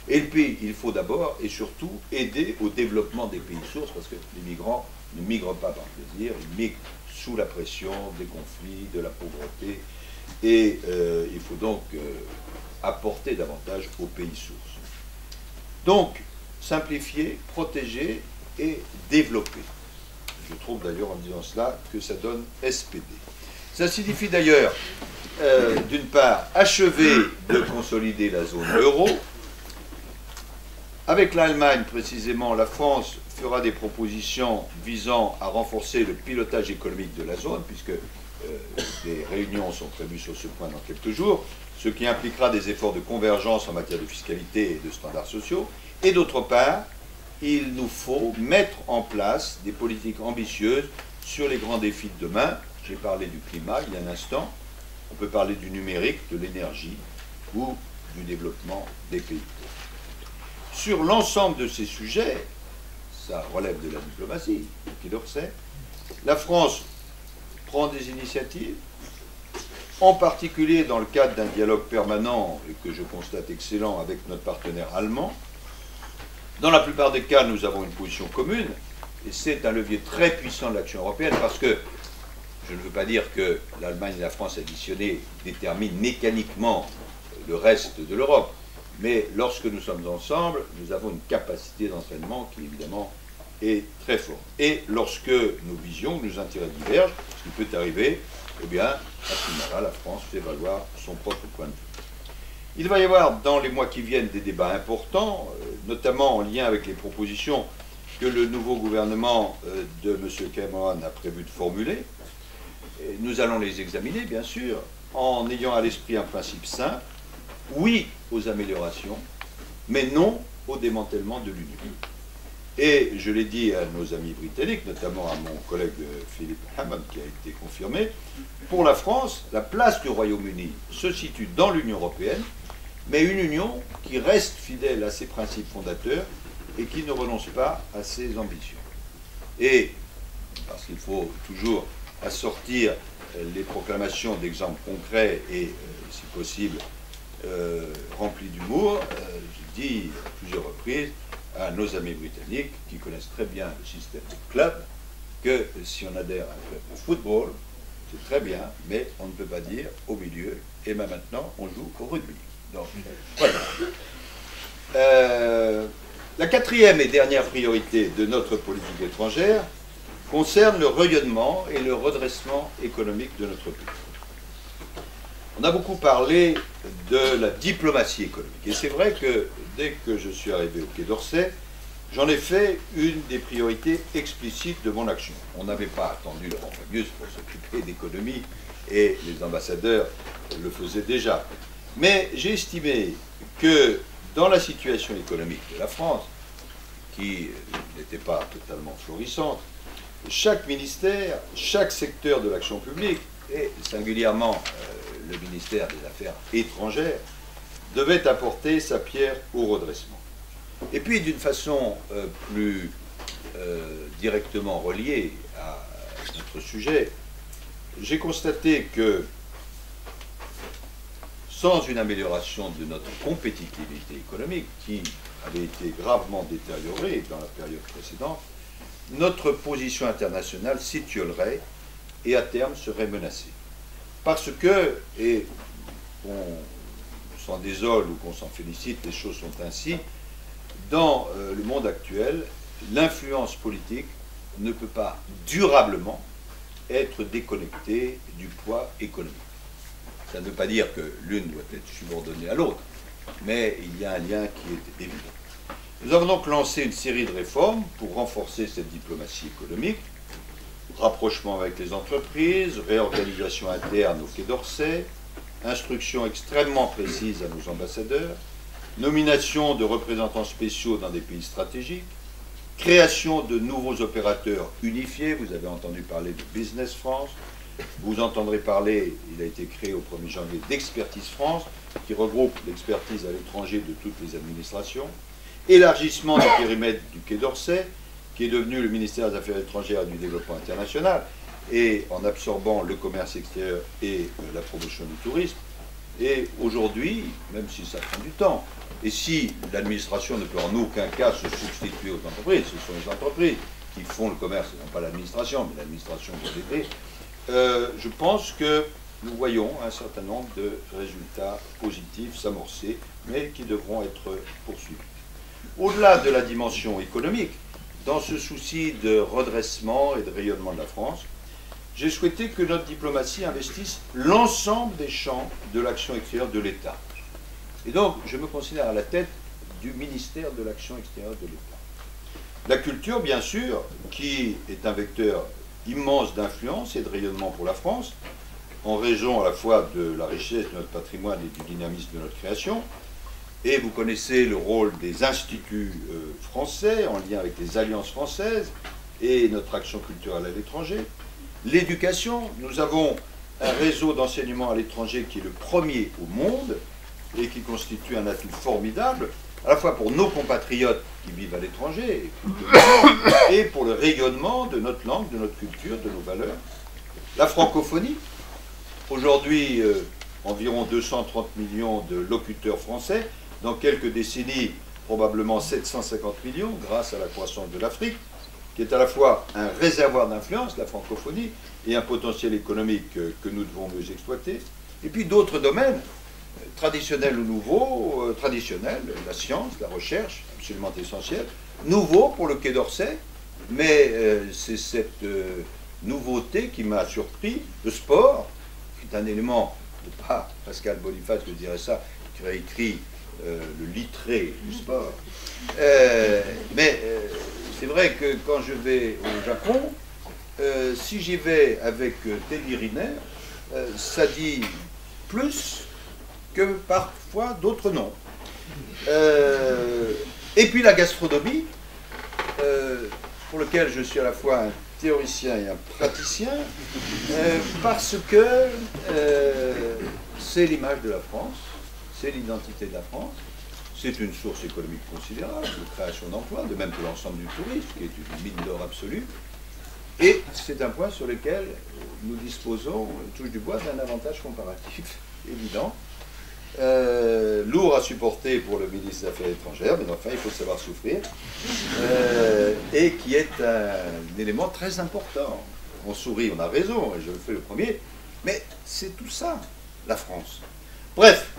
Et puis, il faut d'abord et surtout aider au développement des pays sources, parce que les migrants ne migrent pas par plaisir, ils migrent sous la pression des conflits, de la pauvreté, et il faut donc apporter davantage aux pays sources. Donc, simplifier, protéger et développer. Je trouve d'ailleurs en disant cela que ça donne SPD. Ça signifie d'ailleurs, d'une part, achever de consolider la zone euro. Avec l'Allemagne, précisément, la France fera des propositions visant à renforcer le pilotage économique de la zone, puisque des réunions sont prévues sur ce point dans quelques jours, ce qui impliquera des efforts de convergence en matière de fiscalité et de standards sociaux. Et d'autre part, il nous faut mettre en place des politiques ambitieuses sur les grands défis de demain. J'ai parlé du climat il y a un instant, on peut parler du numérique, de l'énergie ou du développement des pays. Sur l'ensemble de ces sujets, ça relève de la diplomatie, qui d'Orsay, la France prend des initiatives, en particulier dans le cadre d'un dialogue permanent, et que je constate excellent, avec notre partenaire allemand. Dans la plupart des cas, nous avons une position commune, et c'est un levier très puissant de l'action européenne, parce que je ne veux pas dire que l'Allemagne et la France additionnées déterminent mécaniquement le reste de l'Europe, mais lorsque nous sommes ensemble, nous avons une capacité d'entraînement qui, évidemment, est très forte. Et lorsque nos visions, nos intérêts divergent, ce qui peut arriver, eh bien, à ce moment-là, la France fait valoir son propre point de vue. Il va y avoir, dans les mois qui viennent, des débats importants, notamment en lien avec les propositions que le nouveau gouvernement de M. Cameron a prévu de formuler. Et nous allons les examiner, bien sûr, en ayant à l'esprit un principe simple. Oui aux améliorations, mais non au démantèlement de l'Union. Et je l'ai dit à nos amis britanniques, notamment à mon collègue Philippe Hammond, qui a été confirmé, pour la France, la place du Royaume-Uni se situe dans l'Union européenne, mais une Union qui reste fidèle à ses principes fondateurs et qui ne renonce pas à ses ambitions. Et, parce qu'il faut toujours assortir les proclamations d'exemples concrets et, si possible, remplis d'humour, j'ai dit à plusieurs reprises à nos amis britanniques, qui connaissent très bien le système de club, que si on adhère à un club de football, c'est très bien, mais on ne peut pas dire au milieu, et bien maintenant on joue au rugby. Donc, voilà. La quatrième et dernière priorité de notre politique étrangère concerne le rayonnement et le redressement économique de notre pays. On a beaucoup parlé de la diplomatie économique. Et c'est vrai que dès que je suis arrivé au Quai d'Orsay, j'en ai fait une des priorités explicites de mon action. On n'avait pas attendu Laurent Fabius pour s'occuper d'économie et les ambassadeurs le faisaient déjà. Mais j'ai estimé que dans la situation économique de la France, qui n'était pas totalement florissante, chaque ministère, chaque secteur de l'action publique, et singulièrement le ministère des Affaires étrangères, devait apporter sa pierre au redressement. Et puis, d'une façon plus directement reliée à notre sujet, j'ai constaté que sans une amélioration de notre compétitivité économique, qui avait été gravement détériorée dans la période précédente, notre position internationale s'étiolerait et à terme serait menacée. Parce que, et qu'on s'en désole ou qu'on s'en félicite, les choses sont ainsi, dans le monde actuel, l'influence politique ne peut pas durablement être déconnectée du poids économique. Ça ne veut pas dire que l'une doit être subordonnée à l'autre, mais il y a un lien qui est évident. Nous avons donc lancé une série de réformes pour renforcer cette diplomatie économique, rapprochement avec les entreprises, réorganisation interne au Quai d'Orsay, instructions extrêmement précises à nos ambassadeurs, nomination de représentants spéciaux dans des pays stratégiques, création de nouveaux opérateurs unifiés. Vous avez entendu parler de Business France, vous entendrez parler, il a été créé au 1er janvier, d'Expertise France, qui regroupe l'expertise à l'étranger de toutes les administrations, élargissement du périmètre du Quai d'Orsay, qui est devenu le ministère des Affaires étrangères et du Développement international, et en absorbant le commerce extérieur et la promotion du tourisme. Et aujourd'hui, même si ça prend du temps, et si l'administration ne peut en aucun cas se substituer aux entreprises, ce sont les entreprises qui font le commerce, et non pas l'administration, mais l'administration doit l'aider, je pense que nous voyons un certain nombre de résultats positifs s'amorcer, mais qui devront être poursuivis. Au-delà de la dimension économique, dans ce souci de redressement et de rayonnement de la France, j'ai souhaité que notre diplomatie investisse l'ensemble des champs de l'action extérieure de l'État. Et donc, je me considère à la tête du ministère de l'action extérieure de l'État. La culture, bien sûr, qui est un vecteur immense d'influence et de rayonnement pour la France, en raison à la fois de la richesse de notre patrimoine et du dynamisme de notre création. Et vous connaissez le rôle des instituts français en lien avec les alliances françaises et notre action culturelle à l'étranger. L'éducation, nous avons un réseau d'enseignement à l'étranger qui est le premier au monde et qui constitue un atout formidable, à la fois pour nos compatriotes qui vivent à l'étranger et pour le rayonnement de notre langue, de notre culture, de nos valeurs. La francophonie, aujourd'hui environ 230 millions de locuteurs français, dans quelques décennies probablement 750 millions grâce à la croissance de l'Afrique, qui est à la fois un réservoir d'influence, la francophonie, et un potentiel économique que nous devons mieux exploiter. Et puis d'autres domaines, traditionnels ou nouveaux, traditionnels, la science, la recherche, absolument essentielle, nouveaux pour le Quai d'Orsay, mais c'est cette nouveauté qui m'a surpris, le sport, qui est un élément, pas Pascal Boniface que je dirais ça, qui a écrit le littré du sport, mais c'est vrai que quand je vais au Japon, si j'y vais avec Teddy Riner, ça dit plus que parfois d'autres noms. Et puis la gastronomie, pour lequel je suis à la fois un théoricien et un praticien, parce que c'est l'image de la France, c'est l'identité de la France, c'est une source économique considérable de création d'emplois, de même que l'ensemble du tourisme, qui est une mine d'or absolue. Et c'est un point sur lequel nous disposons, touche du bois, d'un avantage comparatif évident, lourd à supporter pour le ministre des Affaires étrangères, mais enfin il faut savoir souffrir, et qui est un élément très important. On sourit, on a raison, et je le fais le premier, mais c'est tout ça, la France. Bref,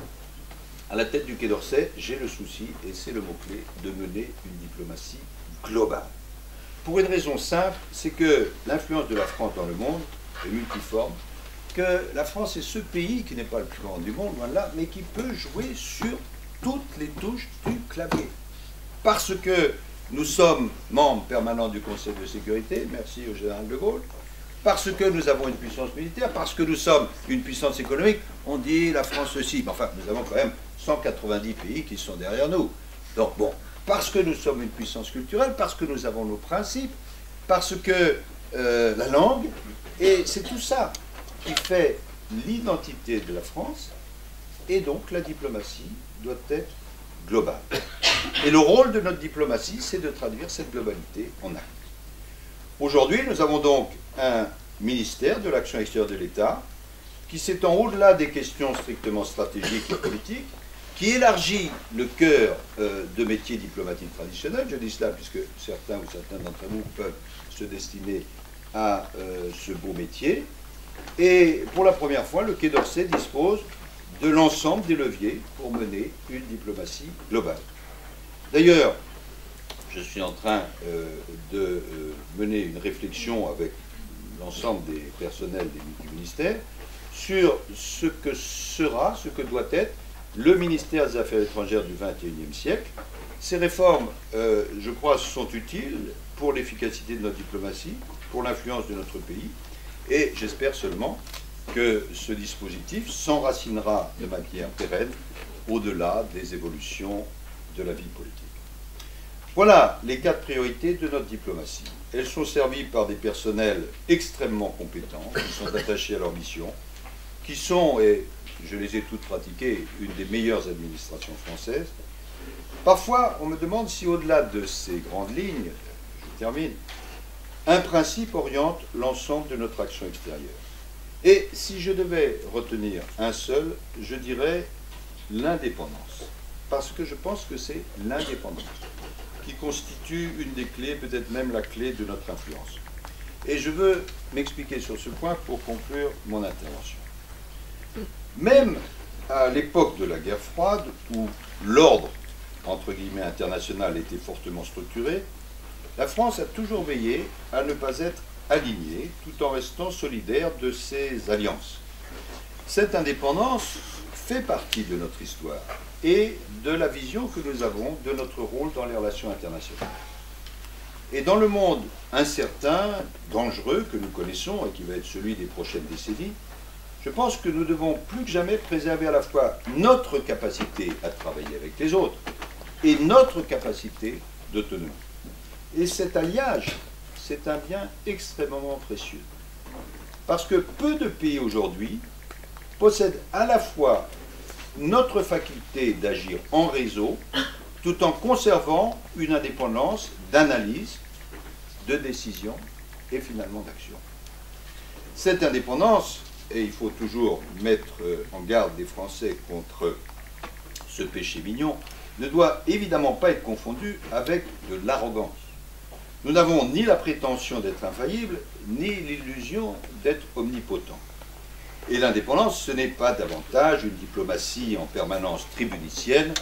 à la tête du Quai d'Orsay, j'ai le souci, et c'est le mot-clé, de mener une diplomatie globale. Pour une raison simple, c'est que l'influence de la France dans le monde est multiforme, que la France est ce pays qui n'est pas le plus grand du monde, loin de là, mais qui peut jouer sur toutes les touches du clavier. Parce que nous sommes membres permanents du Conseil de sécurité, merci au général de Gaulle, parce que nous avons une puissance militaire, parce que nous sommes une puissance économique, on dit la France aussi. Enfin, nous avons quand même 190 pays qui sont derrière nous. Donc bon, parce que nous sommes une puissance culturelle, parce que nous avons nos principes, parce que la langue, et c'est tout ça qui fait l'identité de la France, et donc la diplomatie doit être globale. Et le rôle de notre diplomatie, c'est de traduire cette globalité en actes. Aujourd'hui, nous avons donc un ministère de l'action extérieure de l'État qui s'étend au-delà des questions strictement stratégiques et politiques, qui élargit le cœur de métiers diplomatiques traditionnels. Je dis cela puisque certains ou certains d'entre vous peuvent se destiner à ce beau métier. Et pour la première fois, le Quai d'Orsay dispose de l'ensemble des leviers pour mener une diplomatie globale. D'ailleurs, je suis en train de mener une réflexion avec l'ensemble des personnels du ministère sur ce que sera, ce que doit être le ministère des Affaires étrangères du XXIe siècle. Ces réformes, je crois, sont utiles pour l'efficacité de notre diplomatie, pour l'influence de notre pays, et j'espère seulement que ce dispositif s'enracinera de manière pérenne au-delà des évolutions de la vie politique. Voilà les 4 priorités de notre diplomatie. Elles sont servies par des personnels extrêmement compétents, qui sont attachés à leur mission, qui sont, et je les ai toutes pratiquées, une des meilleures administrations françaises. Parfois, on me demande si au-delà de ces grandes lignes, je termine, un principe oriente l'ensemble de notre action extérieure. Et si je devais retenir un seul, je dirais l'indépendance. Parce que je pense que c'est l'indépendance qui constitue une des clés, peut-être même la clé de notre influence. Et je veux m'expliquer sur ce point pour conclure mon intervention. Même à l'époque de la guerre froide, où l'ordre, entre guillemets, international était fortement structuré, la France a toujours veillé à ne pas être alignée, tout en restant solidaire de ses alliances. Cette indépendance fait partie de notre histoire et de la vision que nous avons de notre rôle dans les relations internationales. Et dans le monde incertain, dangereux que nous connaissons et qui va être celui des prochaines décennies, je pense que nous devons plus que jamais préserver à la fois notre capacité à travailler avec les autres et notre capacité d'autonomie. Et cet alliage, c'est un bien extrêmement précieux. Parce que peu de pays aujourd'hui possèdent à la fois notre faculté d'agir en réseau, tout en conservant une indépendance d'analyse, de décision et finalement d'action. Cette indépendance, et il faut toujours mettre en garde les Français contre ce péché mignon, ne doit évidemment pas être confondue avec de l'arrogance. Nous n'avons ni la prétention d'être infaillibles, ni l'illusion d'être omnipotents. Et l'indépendance, ce n'est pas davantage une diplomatie en permanence tribunicienne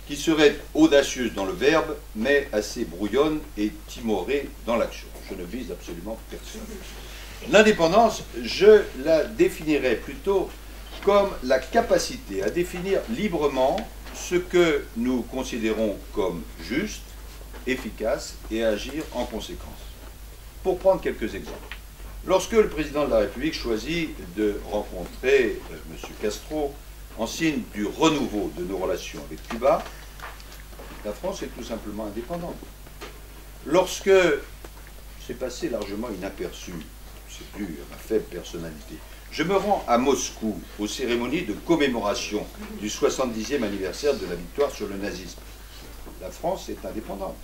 qui serait audacieuse dans le verbe, mais assez brouillonne et timorée dans l'action. Je ne vise absolument personne. L'indépendance, je la définirais plutôt comme la capacité à définir librement ce que nous considérons comme juste, efficace et à agir en conséquence. Pour prendre quelques exemples. Lorsque le président de la République choisit de rencontrer M. Castro en signe du renouveau de nos relations avec Cuba, la France est tout simplement indépendante. Lorsque c'est passé largement inaperçu, c'est dû à ma faible personnalité, je me rends à Moscou aux cérémonies de commémoration du 70e anniversaire de la victoire sur le nazisme. La France est indépendante.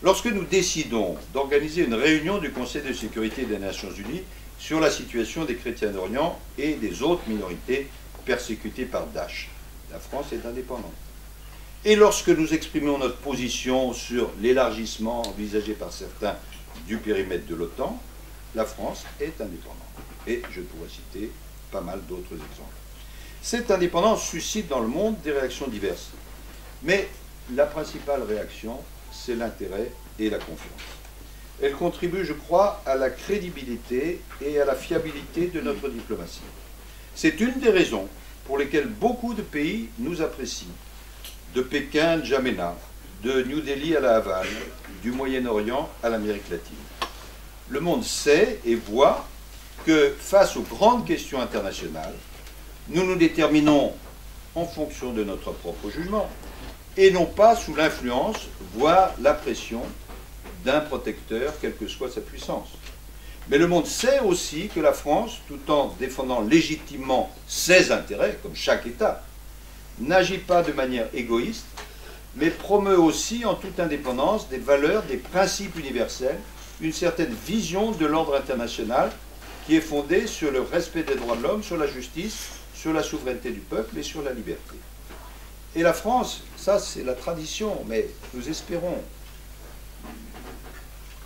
Lorsque nous décidons d'organiser une réunion du Conseil de sécurité des Nations Unies sur la situation des chrétiens d'Orient et des autres minorités persécutées par Daesh, la France est indépendante. Et lorsque nous exprimons notre position sur l'élargissement envisagé par certains du périmètre de l'OTAN, la France est indépendante. Et je pourrais citer pas mal d'autres exemples. Cette indépendance suscite dans le monde des réactions diverses. Mais la principale réaction, c'est l'intérêt et la confiance. Elle contribue, je crois, à la crédibilité et à la fiabilité de notre diplomatie. C'est une des raisons pour lesquelles beaucoup de pays nous apprécient, de Pékin à N'Djamena, de New Delhi à la Havane, du Moyen-Orient à l'Amérique latine. le monde sait et voit que face aux grandes questions internationales, nous nous déterminons en fonction de notre propre jugement et non pas sous l'influence, voire la pression d'un protecteur, quelle que soit sa puissance. Mais le monde sait aussi que la France, tout en défendant légitimement ses intérêts, comme chaque État, n'agit pas de manière égoïste, mais promeut aussi en toute indépendance des valeurs, des principes universels, une certaine vision de l'ordre international qui est fondée sur le respect des droits de l'homme, sur la justice, sur la souveraineté du peuple et sur la liberté. Et la France, ça c'est la tradition, mais nous espérons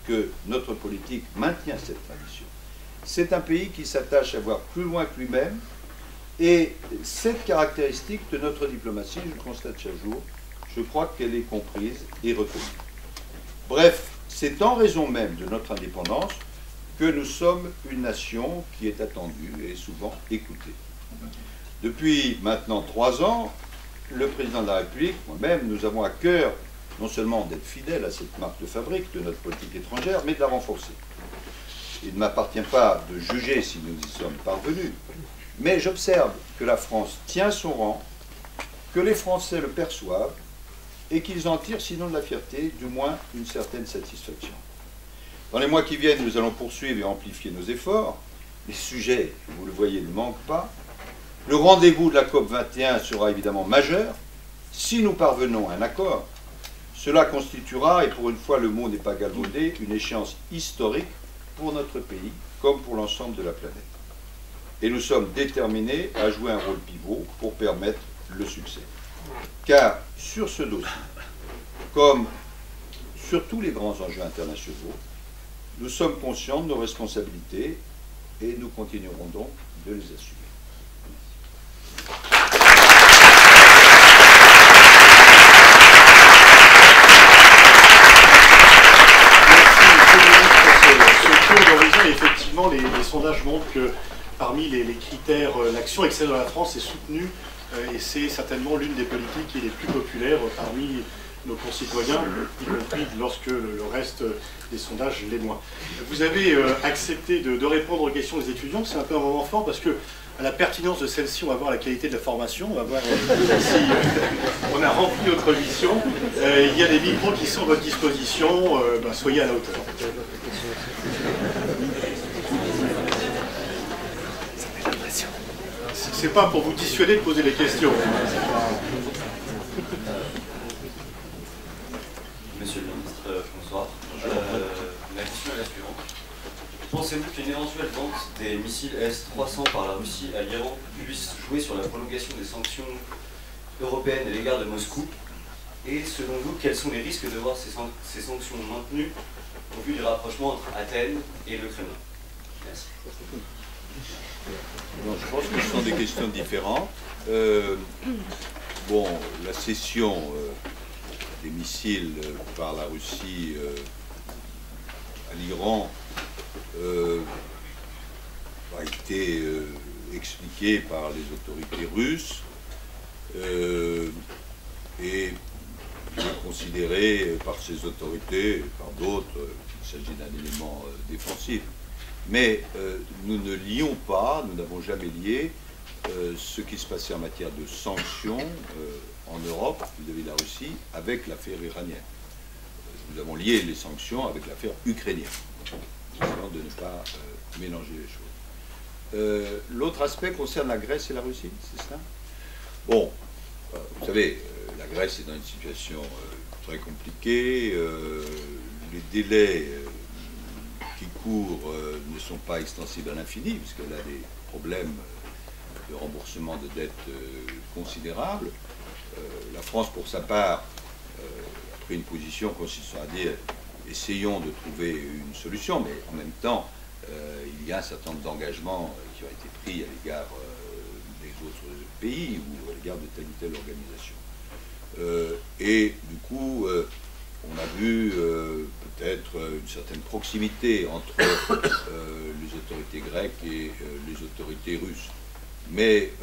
que notre politique maintient cette tradition. C'est un pays qui s'attache à voir plus loin que lui-même, et cette caractéristique de notre diplomatie, je le constate chaque jour, je crois qu'elle est comprise et reconnue. Bref, c'est en raison même de notre indépendance que nous sommes une nation qui est attendue et souvent écoutée. Depuis maintenant 3 ans, le président de la République, moi-même, nous avons à cœur non seulement d'être fidèles à cette marque de fabrique de notre politique étrangère, mais de la renforcer. Il ne m'appartient pas de juger si nous y sommes parvenus, mais j'observe que la France tient son rang, que les Français le perçoivent, et qu'ils en tirent, sinon de la fierté, du moins une certaine satisfaction. Dans les mois qui viennent, nous allons poursuivre et amplifier nos efforts. Les sujets, vous le voyez, ne manquent pas. Le rendez-vous de la COP21 sera évidemment majeur. Si nous parvenons à un accord, cela constituera, et pour une fois le mot n'est pas galvaudé, une échéance historique pour notre pays, comme pour l'ensemble de la planète. Et nous sommes déterminés à jouer un rôle pivot pour permettre le succès. Car sur ce dossier, comme sur tous les grands enjeux internationaux, nous sommes conscients de nos responsabilités et nous continuerons donc de les assumer. Effectivement, les sondages montrent que parmi les critères, l'action extérieure de la France est soutenue et c'est certainement l'une des politiques les plus populaires parmi nos concitoyens, y compris lorsque le reste des sondages l'est moins. Vous avez accepté de répondre aux questions des étudiants, c'est un peu un moment fort parce que à la pertinence de celle-ci, on va voir la qualité de la formation, on va voir si on a rempli notre mission. Il y a des micros qui sont à votre disposition, soyez à la hauteur. C'est pas pour vous dissuader de poser des questions. Monsieur le ministre, bonsoir. La question est la suivante. Pensez-vous qu'une éventuelle vente des missiles S-300 par la Russie à l'Iran puisse jouer sur la prolongation des sanctions européennes à l'égard de Moscou? Et selon vous, quels sont les risques de voir ces sanctions maintenues au vu du rapprochement entre Athènes et le Kremlin? Merci. Non, je pense que ce sont des questions différentes. Bon, la cession des missiles par la Russie à l'Iran a été expliquée par les autorités russes et il est considéré par ces autorités et par d'autres qu'il s'agit d'un élément défensif. Mais nous ne lions pas, nous n'avons jamais lié ce qui se passait en matière de sanctions en Europe vis-à-vis de la Russie avec l'affaire iranienne. Nous avons lié les sanctions avec l'affaire ukrainienne, essayant de ne pas mélanger les choses. L'autre aspect concerne la Grèce et la Russie, c'est ça? Bon, vous savez, la Grèce est dans une situation très compliquée, les délais qui courent ne sont pas extensibles à l'infini, puisqu'elle a des problèmes de remboursement de dettes considérables. La France, pour sa part, a pris une position consistant à dire essayons de trouver une solution, mais en même temps, il y a un certain nombre d'engagements qui ont été pris à l'égard des autres pays ou à l'égard de telle ou telle organisation. Et du coup, on a vu peut-être une certaine proximité entre les autorités grecques et les autorités russes. Mais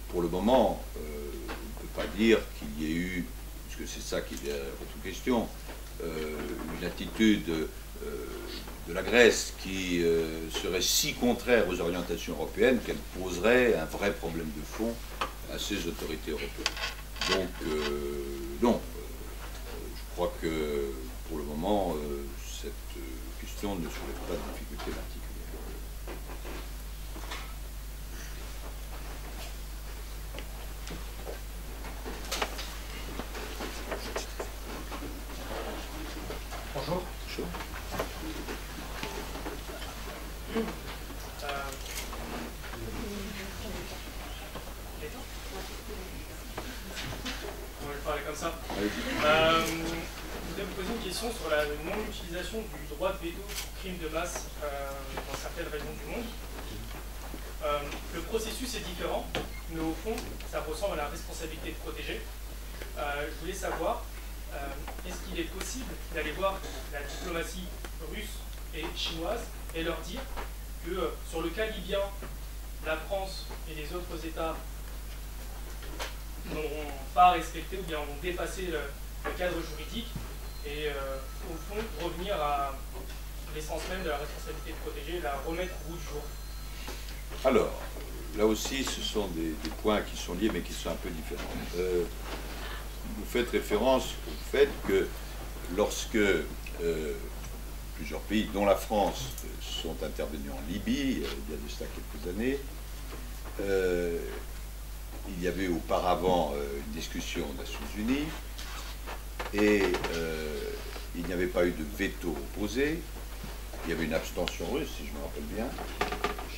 pour le moment, on ne peut pas dire qu'il y ait eu, puisque c'est ça qui est derrière votre question, une attitude la Grèce qui serait si contraire aux orientations européennes qu'elle poserait un vrai problème de fond à ces autorités européennes. Donc, non, je crois que pour le moment, cette question ne soulève pas de difficultés particulières. Bonjour. Bonjour. On va le parler comme ça. Allez-y. Je voulais vous poser une question sur la non-utilisation du droit de veto pour crimes de masse dans certaines régions du monde. Le processus est différent, mais au fond, ça ressemble à la responsabilité de protéger. Je voulais savoir, est-ce qu'il est possible d'aller voir la diplomatie russe et chinoise et leur dire que sur le cas libyen, la France et les autres États n'ont pas respecté ou bien ont dépassé le cadre juridique et au fond revenir à l'essence même de la responsabilité de protéger, la remettre au bout du jour. Alors, là aussi, ce sont des points qui sont liés mais qui sont un peu différents. Vous faites référence au fait que lorsque plusieurs pays, dont la France, sont intervenus en Libye, il y a de cela quelques années, il y avait auparavant une discussion aux Nations Unies et il n'y avait pas eu de veto opposé, il y avait une abstention russe, si je me rappelle bien,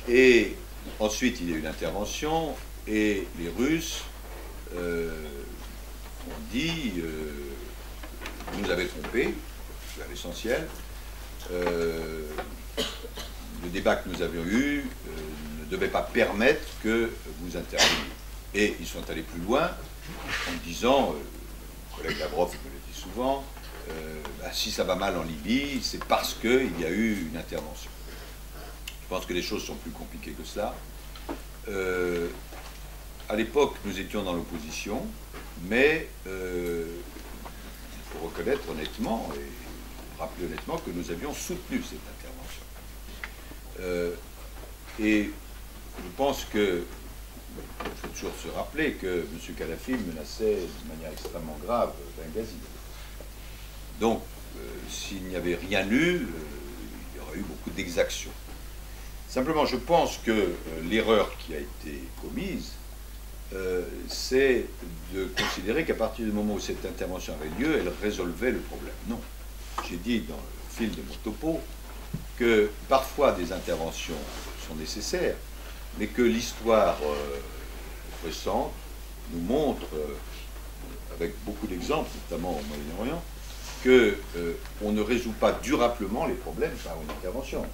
et ensuite il y a eu une intervention et les Russes ont dit vous nous avez trompés, c'est l'essentiel, le débat que nous avions eu ne devait pas permettre que vous interveniez. Et ils sont allés plus loin en disant, mon collègue Lavrov me le dit souvent, si ça va mal en Libye, c'est parce qu'il y a eu une intervention. Je pense que les choses sont plus compliquées que cela. À l'époque, nous étions dans l'opposition, mais il faut reconnaître honnêtement et rappeler honnêtement que nous avions soutenu cette intervention. Et je pense que il faut toujours se rappeler que M. Kadhafi menaçait de manière extrêmement grave Benghazi. Donc, s'il n'y avait rien eu, il y aurait eu beaucoup d'exactions. Simplement, je pense que l'erreur qui a été commise, c'est de considérer qu'à partir du moment où cette intervention avait lieu, elle résolvait le problème. Non. J'ai dit dans le fil de mon topo que parfois des interventions sont nécessaires, mais que l'histoire récente nous montre, avec beaucoup d'exemples, notamment au Moyen-Orient, qu'on ne résout pas durablement les problèmes par une intervention.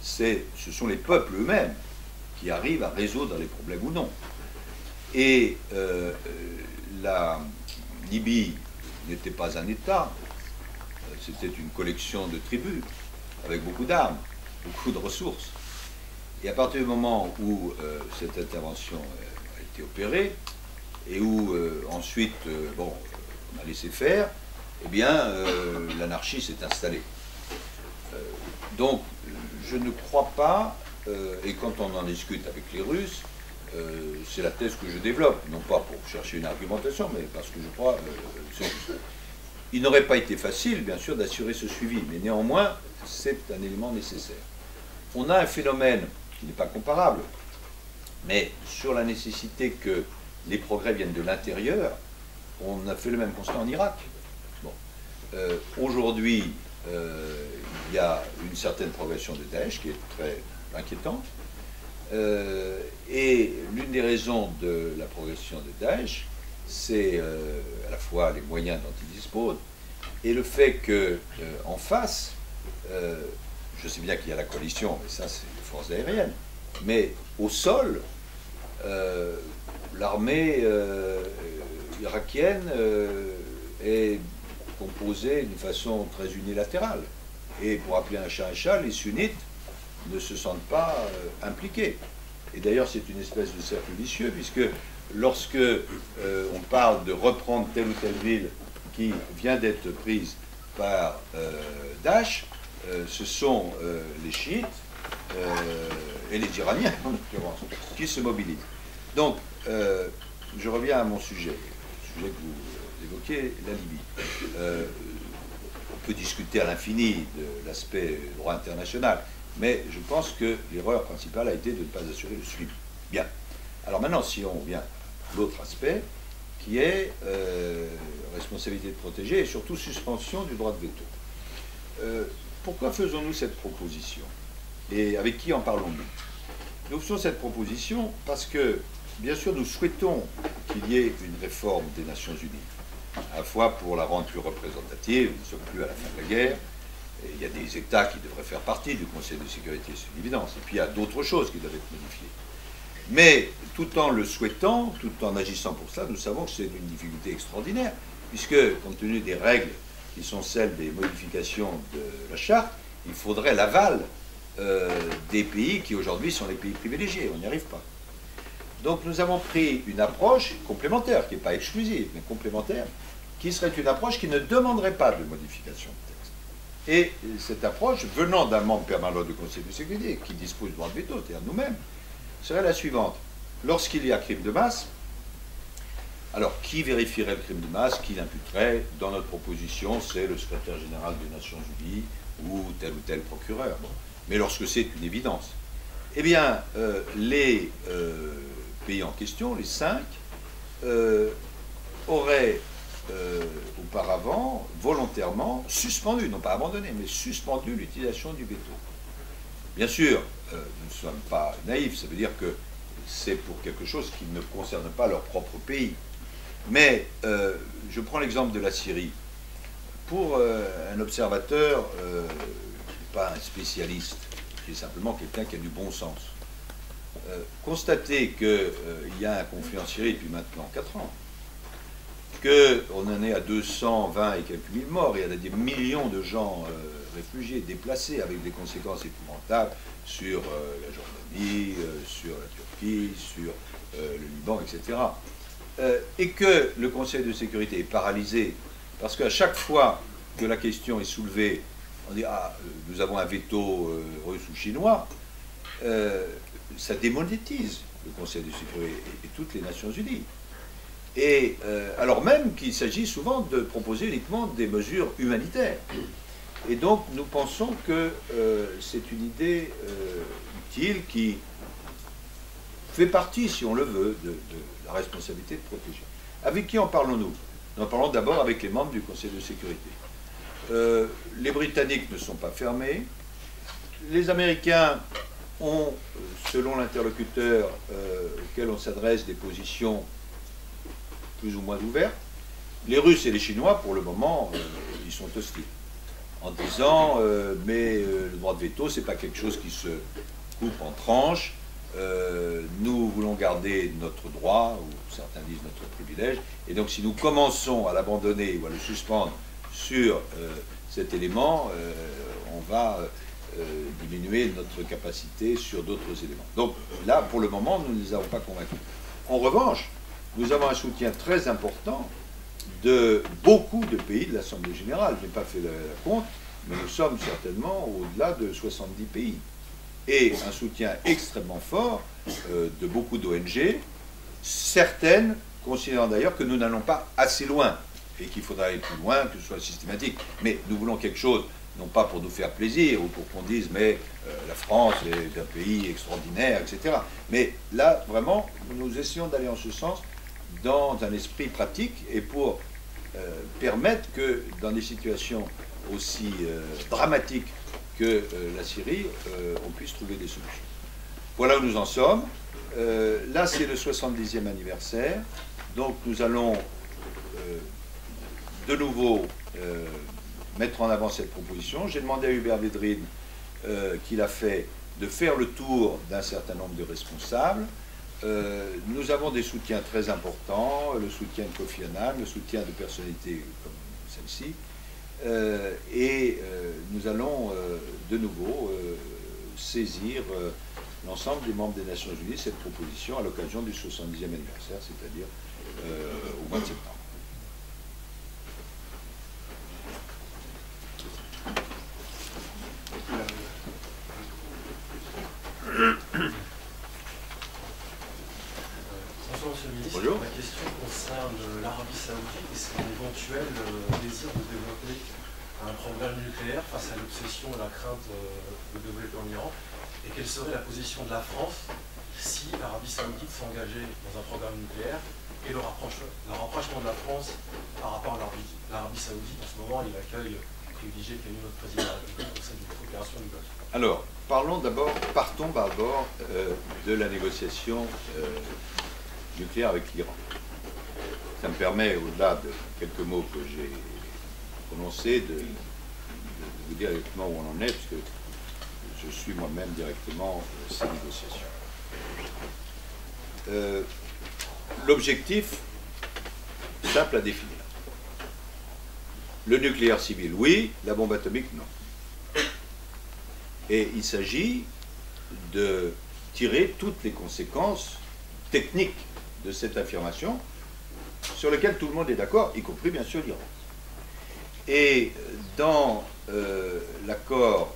Ce sont les peuples eux-mêmes qui arrivent à résoudre les problèmes ou non. Et la Libye n'était pas un État, c'était une collection de tribus, avec beaucoup d'armes, beaucoup de ressources. Et à partir du moment où cette intervention a été opérée, et où ensuite, on a laissé faire, eh bien, l'anarchie s'est installée. Donc, je ne crois pas, et quand on en discute avec les Russes, c'est la thèse que je développe, non pas pour chercher une argumentation, mais parce que je crois il n'aurait pas été facile, bien sûr, d'assurer ce suivi, mais néanmoins, c'est un élément nécessaire. On a un phénomène qui n'est pas comparable, mais sur la nécessité que les progrès viennent de l'intérieur, on a fait le même constat en Irak. Bon. Aujourd'hui, il y a une certaine progression de Daesh qui est très inquiétante, et l'une des raisons de la progression de Daesh, c'est à la fois les moyens dont ils disposent et le fait qu'en face, je sais bien qu'il y a la coalition, mais ça c'est les forces aériennes, mais au sol, l'armée irakienne est composée d'une façon très unilatérale. Et pour appeler un chat, les sunnites ne se sentent pas impliqués. Et d'ailleurs, c'est une espèce de cercle vicieux, puisque lorsque on parle de reprendre telle ou telle ville qui vient d'être prise par Daesh, ce sont les chiites et les Iraniens, en l'occurrence, qui se mobilisent. Donc, je reviens à mon sujet, le sujet que vous évoquez, la Libye. On peut discuter à l'infini de l'aspect droit international, mais je pense que l'erreur principale a été de ne pas assurer le suivi. Bien. Alors maintenant, si on vient à l'autre aspect, qui est responsabilité de protéger et surtout suspension du droit de veto. Pourquoi faisons-nous cette proposition? Et avec qui en parlons-nous? Nous faisons cette proposition parce que, bien sûr, nous souhaitons qu'il y ait une réforme des Nations Unies, à la fois pour la rendre plus représentative, nous ne sommes plus à la fin de la guerre, et il y a des États qui devraient faire partie du Conseil de sécurité, c'est une évidence, et puis il y a d'autres choses qui doivent être modifiées. Mais tout en le souhaitant, tout en agissant pour ça, nous savons que c'est une difficulté extraordinaire, puisque, compte tenu des règles qui sont celles des modifications de la Charte, il faudrait l'aval des pays qui aujourd'hui sont les pays privilégiés. On n'y arrive pas. Donc nous avons pris une approche complémentaire, qui n'est pas exclusive, mais complémentaire, qui serait une approche qui ne demanderait pas de modification de texte. Et cette approche, venant d'un membre permanent du Conseil de sécurité, qui dispose du droit de veto, c'est-à-dire nous-mêmes, serait la suivante. Lorsqu'il y a crime de masse, alors qui vérifierait le crime de masse, qui l'imputerait? Dans notre proposition, c'est le secrétaire général des Nations Unies ou tel procureur. Bon. Mais lorsque c'est une évidence, eh bien, les pays en question, les 5, auraient auparavant, volontairement, suspendu, non pas abandonné, mais suspendu l'utilisation du veto. Bien sûr, nous ne sommes pas naïfs, ça veut dire que c'est pour quelque chose qui ne concerne pas leur propre pays. Mais je prends l'exemple de la Syrie. Pour un observateur, pas un spécialiste, qui est simplement quelqu'un qui a du bon sens, constater qu'il y a un conflit en Syrie depuis maintenant 4 ans, qu'on en est à 220 et quelques mille morts, il y a des millions de gens réfugiés, déplacés, avec des conséquences épouvantables sur la Jordanie, sur la Turquie, sur le Liban, etc. Et que le Conseil de sécurité est paralysé, parce qu'à chaque fois que la question est soulevée, on dit « Ah, nous avons un veto russe ou chinois », ça démonétise le Conseil de sécurité et toutes les Nations Unies. Et alors même qu'il s'agit souvent de proposer uniquement des mesures humanitaires. Et donc nous pensons que c'est une idée utile qui fait partie, si on le veut, de la responsabilité de protéger. Avec qui en parlons-nous? Nous en parlons d'abord avec les membres du Conseil de sécurité. Les Britanniques ne sont pas fermés. Les Américains ont, selon l'interlocuteur auquel on s'adresse, des positions plus ou moins ouvertes. Les Russes et les Chinois, pour le moment, ils sont hostiles, en disant mais le droit de veto, c'est pas quelque chose qui se coupe en tranches. Nous voulons garder notre droit, ou certains disent notre privilège, et donc si nous commençons à l'abandonner ou à le suspendre sur cet élément, on va diminuer notre capacité sur d'autres éléments. Donc là, pour le moment, nous ne les avons pas convaincus. En revanche, nous avons un soutien très important de beaucoup de pays de l'Assemblée générale. Je n'ai pas fait la compte, mais nous sommes certainement au-delà de 70 pays. Et un soutien extrêmement fort de beaucoup d'ONG, certaines considérant d'ailleurs que nous n'allons pas assez loin et qu'il faudra aller plus loin, que ce soit systématique. Mais nous voulons quelque chose, non pas pour nous faire plaisir ou pour qu'on dise mais la France est un pays extraordinaire, etc. Mais là, vraiment, nous essayons d'aller en ce sens dans un esprit pratique et pour permettre que dans des situations aussi dramatiques que la Syrie, on puisse trouver des solutions. Voilà où nous en sommes. Là, c'est le 70e anniversaire. Donc, nous allons de nouveau mettre en avant cette proposition. J'ai demandé à Hubert Védrine, qui l'a fait, de faire le tour d'un certain nombre de responsables. Nous avons des soutiens très importants, le soutien de Kofi Annan, le soutien de personnalités comme celle-ci. Et nous allons de nouveau saisir l'ensemble des membres des Nations Unies cette proposition à l'occasion du 70e anniversaire, c'est-à-dire au mois de septembre. éventuel désir de développer un programme nucléaire face à l'obsession et la crainte de développer en Iran? Et quelle serait la position de la France si l'Arabie Saoudite s'engageait dans un programme nucléaire et le rapprochement de la France par rapport à l'Arabie Saoudite? En ce moment, il accueille privilégié qui est notre président de la République au sein d'une coopération du Golfe. Alors, partons d'abord de la négociation nucléaire avec l'Iran. Ça me permet, au-delà de quelques mots que j'ai prononcés, de vous dire exactement où on en est, puisque je suis moi-même directement ces négociations. L'objectif, simple à définir. Le nucléaire civil, oui, la bombe atomique, non. Et il s'agit de tirer toutes les conséquences techniques de cette affirmation, sur lesquelles tout le monde est d'accord, y compris bien sûr l'Iran. Et dans l'accord,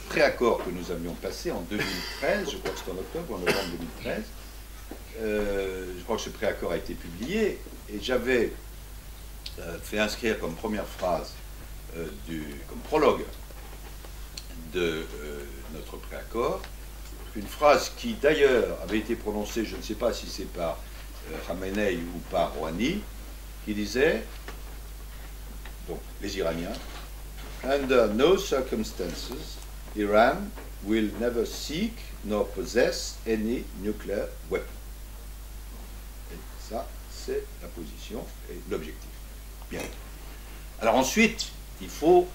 préaccord que nous avions passé en 2013, je crois que c'était en octobre ou en novembre 2013, je crois que ce préaccord a été publié, et j'avais fait inscrire comme première phrase, comme prologue de notre préaccord, une phrase qui d'ailleurs avait été prononcée, je ne sais pas si c'est par Khamenei ou par Rouhani, qui disait, donc les Iraniens, under no circumstances, Iran will never seek nor possess any nuclear weapon. Et ça, c'est la position et l'objectif. Bien. Alors ensuite, il faut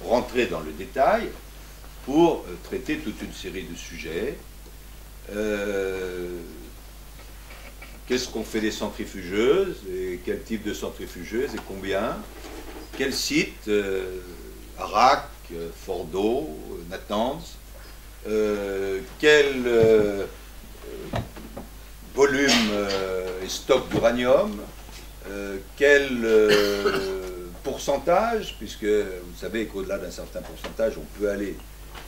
rentrer dans le détail pour traiter toute une série de sujets. Qu'est-ce qu'on fait des centrifugeuses, et quel type de centrifugeuses, et combien? Quels sites? Arak, Fordo, Natanz. Quel volume et stock d'uranium? Quel pourcentage, puisque vous savez qu'au-delà d'un certain pourcentage, on peut aller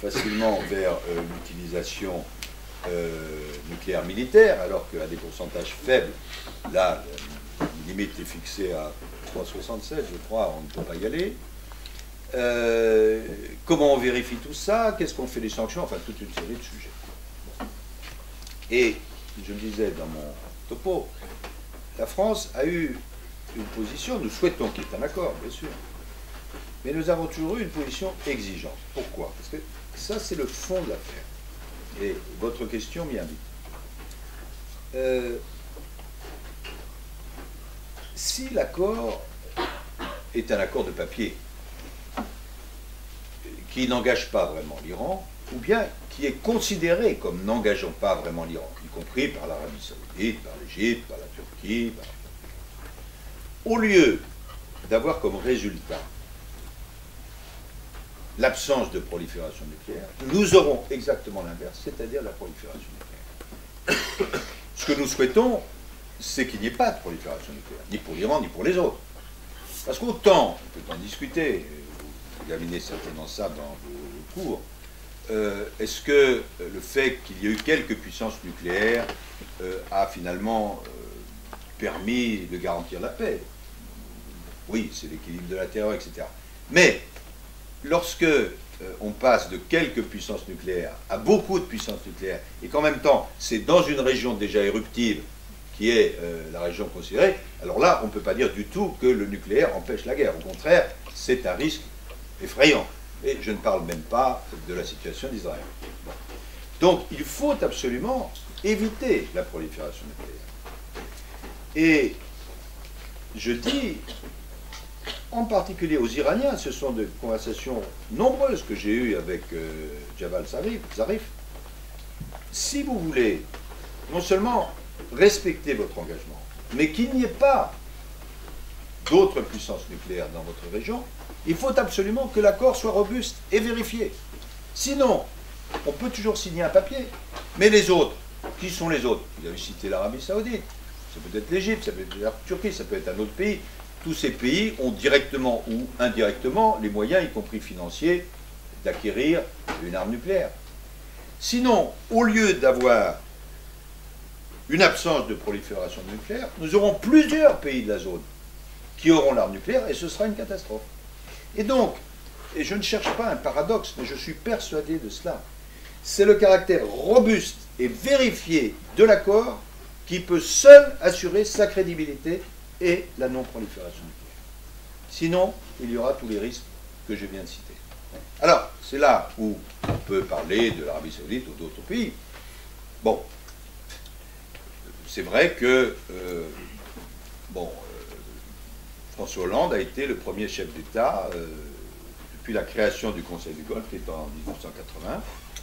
facilement vers l'utilisation nucléaire militaire, alors qu'à des pourcentages faibles, là, la limite est fixée à 3,67, je crois, on ne peut pas y aller. Comment on vérifie tout ça? Qu'est-ce qu'on fait des sanctions? Enfin, toute une série de sujets. Et, je le disais dans mon topo, la France a eu une position, nous souhaitons qu'il y ait un accord, bien sûr, mais nous avons toujours eu une position exigeante. Pourquoi? Parce que ça, c'est le fond de l'affaire. Et votre question m'y invite. Si l'accord est un accord de papier, qui n'engage pas vraiment l'Iran, ou bien qui est considéré comme n'engageant pas vraiment l'Iran, y compris par l'Arabie Saoudite, par l'Égypte, par la Turquie, au lieu d'avoir comme résultat l'absence de prolifération nucléaire, nous aurons exactement l'inverse, c'est-à-dire la prolifération nucléaire. Ce que nous souhaitons, c'est qu'il n'y ait pas de prolifération nucléaire, ni pour l'Iran, ni pour les autres. Parce qu'autant, on peut en discuter, vous examinez certainement ça dans vos cours, est-ce que le fait qu'il y ait eu quelques puissances nucléaires a finalement permis de garantir la paix? Oui, c'est l'équilibre de la terreur, etc. Mais lorsque on passe de quelques puissances nucléaires à beaucoup de puissances nucléaires, et qu'en même temps, c'est dans une région déjà éruptive, qui est la région considérée, alors là, on ne peut pas dire du tout que le nucléaire empêche la guerre. Au contraire, c'est un risque effrayant. Et je ne parle même pas de la situation d'Israël. Bon. Donc, il faut absolument éviter la prolifération nucléaire. Et je dis, en particulier aux Iraniens, ce sont des conversations nombreuses que j'ai eues avec Javad Zarif, si vous voulez non seulement respecter votre engagement, mais qu'il n'y ait pas d'autres puissances nucléaires dans votre région, il faut absolument que l'accord soit robuste et vérifié. Sinon, on peut toujours signer un papier, mais les autres, qui sont les autres? Vous avez cité l'Arabie Saoudite, ça peut être l'Égypte, ça peut être la Turquie, ça peut être un autre pays. Tous ces pays ont directement ou indirectement les moyens, y compris financiers, d'acquérir une arme nucléaire. Sinon, au lieu d'avoir une absence de prolifération nucléaire, nous aurons plusieurs pays de la zone qui auront l'arme nucléaire et ce sera une catastrophe. Et donc, et je ne cherche pas un paradoxe, mais je suis persuadé de cela, c'est le caractère robuste et vérifié de l'accord qui peut seul assurer sa crédibilité et la non-prolifération nucléaire. Sinon, il y aura tous les risques que je viens de citer. Alors, c'est là où on peut parler de l'Arabie Saoudite ou d'autres pays. Bon, c'est vrai que François Hollande a été le premier chef d'État depuis la création du Conseil du Golfe, qui est en 1980,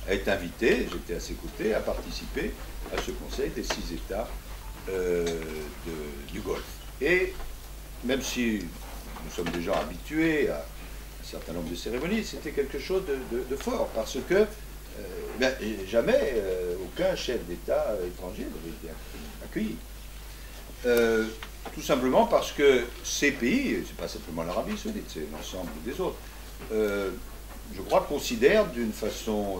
a été invité, j'étais à ses côtés, à participer à ce Conseil des 6 États du Golfe. Et même si nous sommes déjà habitués à un certain nombre de cérémonies, c'était quelque chose de fort, parce que jamais aucun chef d'État étranger n'avait été accueilli. Tout simplement parce que ces pays, c'est pas simplement l'Arabie Saoudite, c'est l'ensemble des autres, je crois, considèrent d'une façon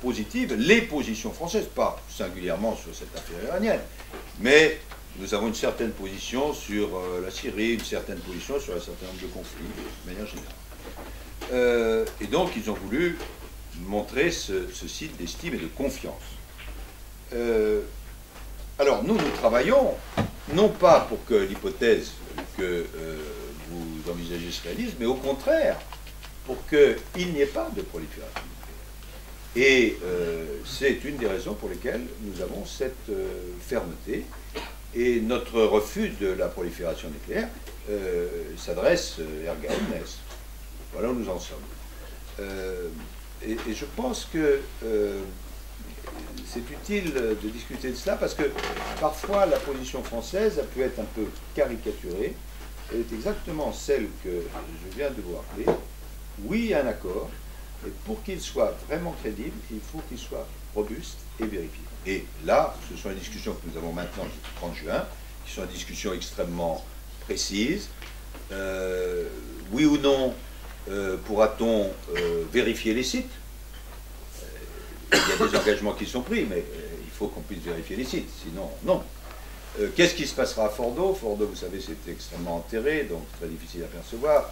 positive les positions françaises, pas singulièrement sur cette affaire iranienne, mais nous avons une certaine position sur la Syrie, une certaine position sur un certain nombre de conflits, de manière générale. Et donc, ils ont voulu montrer ce signe d'estime et de confiance. Alors, nous travaillons, non pas pour que l'hypothèse que vous envisagez se réalise, mais au contraire, pour qu'il n'y ait pas de prolifération nucléaire. Et c'est une des raisons pour lesquelles nous avons cette fermeté. Et notre refus de la prolifération nucléaire s'adresse erga omnes. Voilà où nous en sommes. Et je pense que c'est utile de discuter de cela parce que parfois la position française a pu être un peu caricaturée. Elle est exactement celle que je viens de vous rappeler. Oui, il y a un accord, mais pour qu'il soit vraiment crédible, il faut qu'il soit robuste et vérifié. Et là, ce sont les discussions que nous avons maintenant jusqu'au 30 juin, qui sont des discussions extrêmement précises. Oui ou non, pourra-t-on vérifier les sites? Il y a des engagements qui sont pris, mais il faut qu'on puisse vérifier les sites, sinon non. Qu'est-ce qui se passera à Fordo? Fordo, vous savez, c'est extrêmement enterré, donc très difficile à percevoir.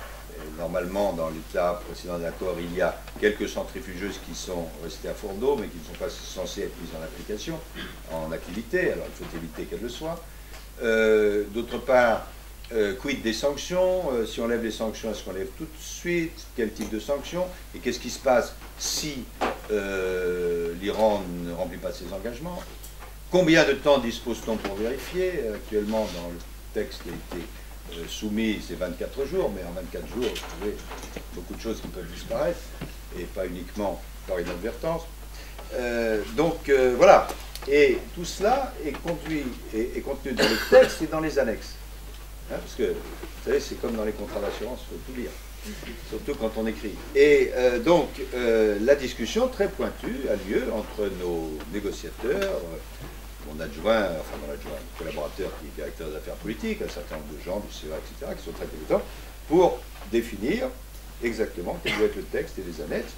Normalement, dans l'état précédent de l'accord, il y a quelques centrifugeuses qui sont restées à Fordo, mais qui ne sont pas censées être mises en application, en activité, alors il faut éviter qu'elles le soient. D'autre part, quid des sanctions? Si on lève les sanctions, est-ce qu'on lève tout de suite? Quel type de sanctions? Et qu'est-ce qui se passe si l'Iran ne remplit pas ses engagements? Combien de temps dispose-t-on pour vérifier? Actuellement, dans le texte qui a été soumis, c'est 24 jours, mais en 24 jours, vous trouvez beaucoup de choses qui peuvent disparaître, et pas uniquement par inadvertance. Voilà. Et tout cela est contenu dans les textes et dans les annexes. Hein, parce que, vous savez, c'est comme dans les contrats d'assurance, il faut tout lire, surtout quand on écrit. Et la discussion très pointue a lieu entre nos négociateurs, mon adjoint, mon collaborateur qui est directeur des affaires politiques, un certain nombre de gens du CEA, etc., qui sont très compétents, pour définir exactement quel doit être le texte et les annexes.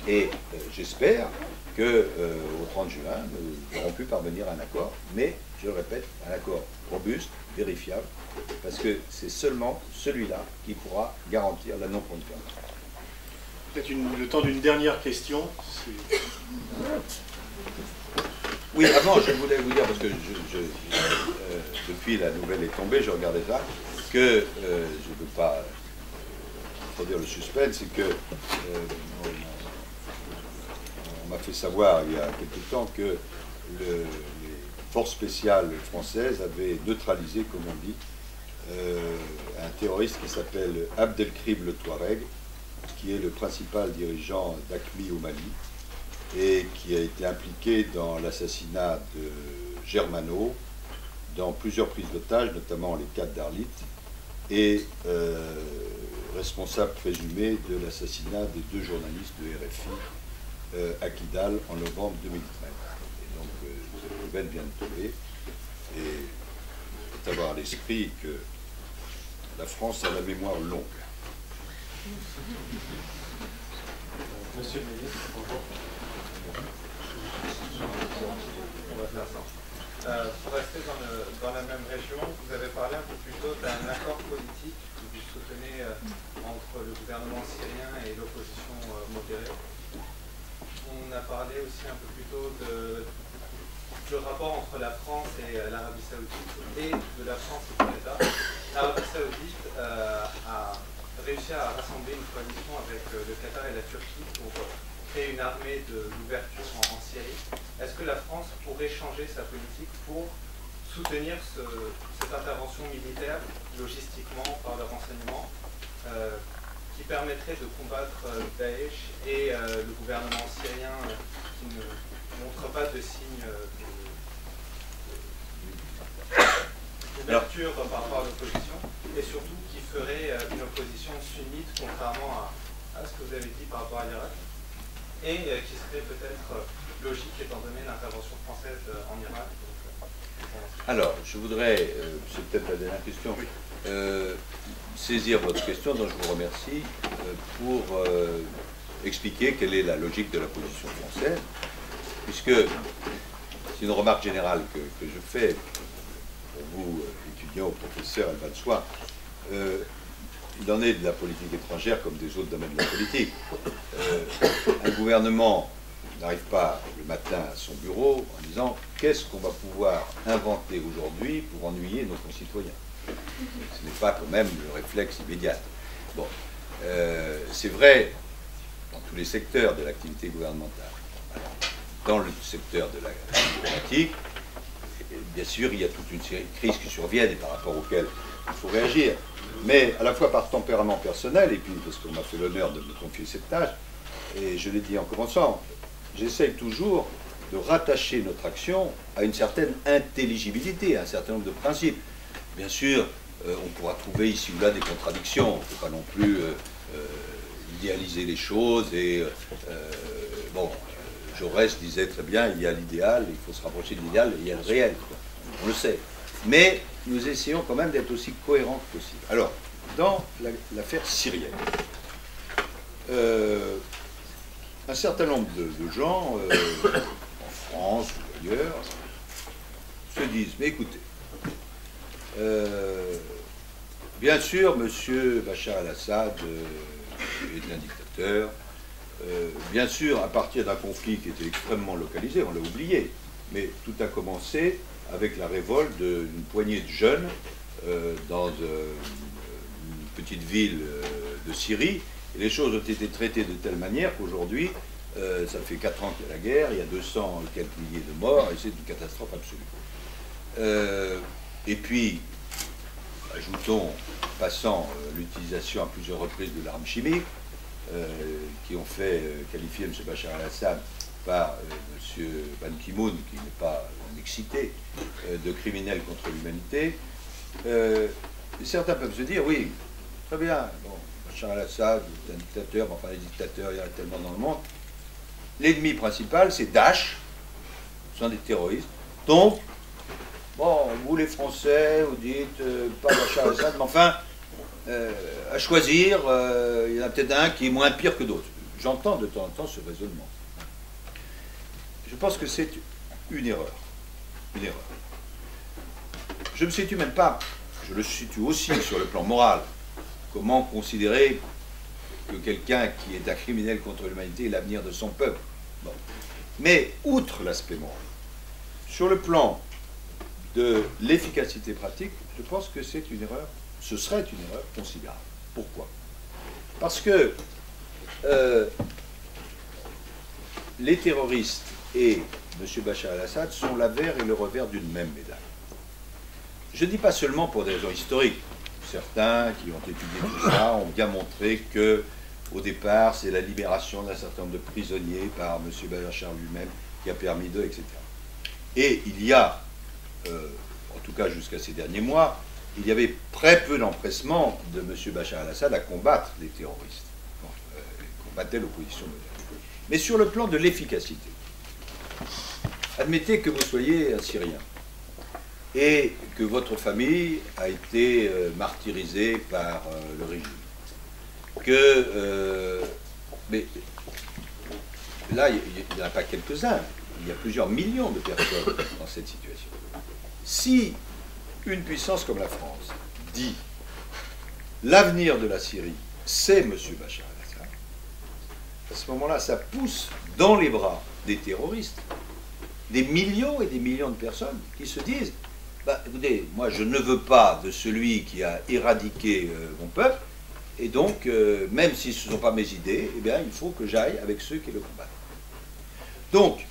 Et j'espère qu'au 30 juin, nous aurons pu parvenir à un accord, mais, je le répète, un accord robuste, vérifiable, parce que c'est seulement celui-là qui pourra garantir la non-prolifération. Peut-être le temps d'une dernière question. Oui, avant, je voulais vous dire, parce que depuis la nouvelle est tombée, je regardais ça, que je ne veux pas introduire le suspense, c'est que on m'a fait savoir il y a quelque temps que les forces spéciales françaises avaient neutralisé, comme on dit, un terroriste qui s'appelle Abdelkrib le Touareg, qui est le principal dirigeant d'AQMI au Mali, et qui a été impliqué dans l'assassinat de Germano, dans plusieurs prises d'otages, notamment les 4 d'Arlit, et responsable présumé de l'assassinat des 2 journalistes de RFI à Kidal en novembre 2013. Et donc, cette nouvelle vient de tomber, et il faut avoir à l'esprit que la France a la mémoire longue. Monsieur le ministre, bonjour. On va faire ça. Pour rester dans la même région, vous avez parlé un peu plus tôt d'un accord politique que vous soutenez entre le gouvernement syrien et l'opposition modérée. On a parlé aussi un peu plus tôt du rapport entre la France et l'Arabie Saoudite et de la France et du Qatar. L'Arabie Saoudite a réussi à rassembler une coalition avec le Qatar et la Turquie pour créer une armée de l'ouverture en Syrie. Est-ce que la France pourrait changer sa politique pour soutenir cette intervention militaire, logistiquement, par le renseignement, qui permettrait de combattre Daesh et le gouvernement syrien qui ne montre pas de signes d'ouverture par rapport à l'opposition, et surtout qui ferait une opposition sunnite, contrairement à ce que vous avez dit par rapport à l'Irak, et qui serait peut-être logique étant donné l'intervention française en Irak. Alors, je voudrais, c'est peut-être la dernière question, saisir votre question, dont je vous remercie, pour expliquer quelle est la logique de la position française, puisque c'est une remarque générale que je fais pour vous, étudiants, professeurs, elle va de soi. Il en est de la politique étrangère comme des autres domaines de la politique. Un gouvernement n'arrive pas le matin à son bureau en disant « qu'est-ce qu'on va pouvoir inventer aujourd'hui pour ennuyer nos concitoyens ?» Ce n'est pas quand même le réflexe immédiat. Bon, c'est vrai dans tous les secteurs de l'activité gouvernementale. Alors, dans le secteur de la diplomatique, bien sûr, il y a toute une série de crises qui surviennent et par rapport auxquelles il faut réagir. Mais à la fois par tempérament personnel, et puis parce qu'on m'a fait l'honneur de me confier cette tâche, et je l'ai dit en commençant, j'essaye toujours de rattacher notre action à une certaine intelligibilité, à un certain nombre de principes. Bien sûr, on pourra trouver ici ou là des contradictions, on ne peut pas non plus idéaliser les choses, et bon, Jaurès disait très bien, il y a l'idéal, il faut se rapprocher de l'idéal, et il y a le réel, quoi. On le sait. Mais nous essayons quand même d'être aussi cohérents que possible. Alors, dans l'affaire syrienne, un certain nombre de gens, en France ou ailleurs, se disent, mais écoutez, bien sûr, M. Bachar el-Assad est un dictateur. Bien sûr, à partir d'un conflit qui était extrêmement localisé, on l'a oublié, mais tout a commencé avec la révolte d'une poignée de jeunes dans une petite ville de Syrie. Et les choses ont été traitées de telle manière qu'aujourd'hui, ça fait 4 ans qu'il y a la guerre, il y a 200 et quelques milliers de morts, et c'est une catastrophe absolue. Et puis, ajoutons, passant l'utilisation à plusieurs reprises de l'arme chimique, qui ont fait qualifier M. Bachar el-Assad par M. Ban Ki-moon, qui n'est pas un excité, de criminel contre l'humanité. Certains peuvent se dire, oui, très bien, bon, Bachar el-Assad est un dictateur, enfin les dictateurs, il y en a tellement dans le monde. L'ennemi principal, c'est Daesh, ce sont des terroristes. Donc, bon, vous les Français, vous dites, pas Bachar el-Assad, mais enfin, à choisir, il y en a peut-être un qui est moins pire que d'autres. J'entends de temps en temps ce raisonnement. Je pense que c'est une erreur. Une erreur. Je ne me situe même pas, je le situe aussi sur le plan moral. Comment considérer que quelqu'un qui est un criminel contre l'humanité est l'avenir de son peuple? Bon. Mais, outre l'aspect moral, sur le plan de l'efficacité pratique, je pense que c'est une erreur, ce serait une erreur considérable. Pourquoi? Parce que les terroristes et M. Bachar el-Assad sont l'avers et le revers d'une même médaille. Je ne dis pas seulement pour des raisons historiques. Certains qui ont étudié tout ça ont bien montré que, au départ, c'est la libération d'un certain nombre de prisonniers par M. Bachar lui-même qui a permis d'eux, etc. Et il y a, en tout cas jusqu'à ces derniers mois, il y avait très peu d'empressement de M. Bachar el-Assad à combattre les terroristes. Bon, il combattait l'opposition moderne. Mais sur le plan de l'efficacité, admettez que vous soyez un Syrien et que votre famille a été martyrisée par le régime. Mais là, il n'y en a pas quelques-uns. il y a plusieurs millions de personnes dans cette situation. Si une puissance comme la France dit l'avenir de la Syrie, c'est M. Bachar el-Assad, à ce moment-là, ça pousse dans les bras des terroristes des millions et des millions de personnes qui se disent bah, écoutez, moi je ne veux pas de celui qui a éradiqué mon peuple, et donc, même si ce ne sont pas mes idées, eh bien, il faut que j'aille avec ceux qui le combattent. Donc,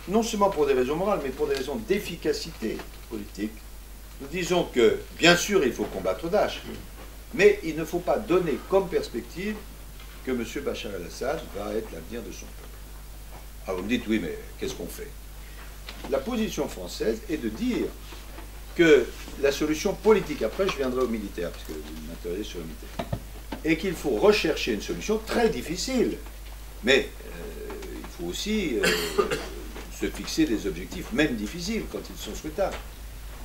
non seulement pour des raisons morales, mais pour des raisons d'efficacité politique, nous disons que, bien sûr, il faut combattre Daesh, mais il ne faut pas donner comme perspective que M. Bachar el-Assad va être l'avenir de son peuple. Alors vous me dites, oui, mais qu'est-ce qu'on fait? La position française est de dire que la solution politique, après je viendrai au militaire, puisque vous m'intéressez sur le militaire, et qu'il faut rechercher une solution très difficile, mais il faut aussi se fixer des objectifs, même difficiles, quand ils sont souhaitables.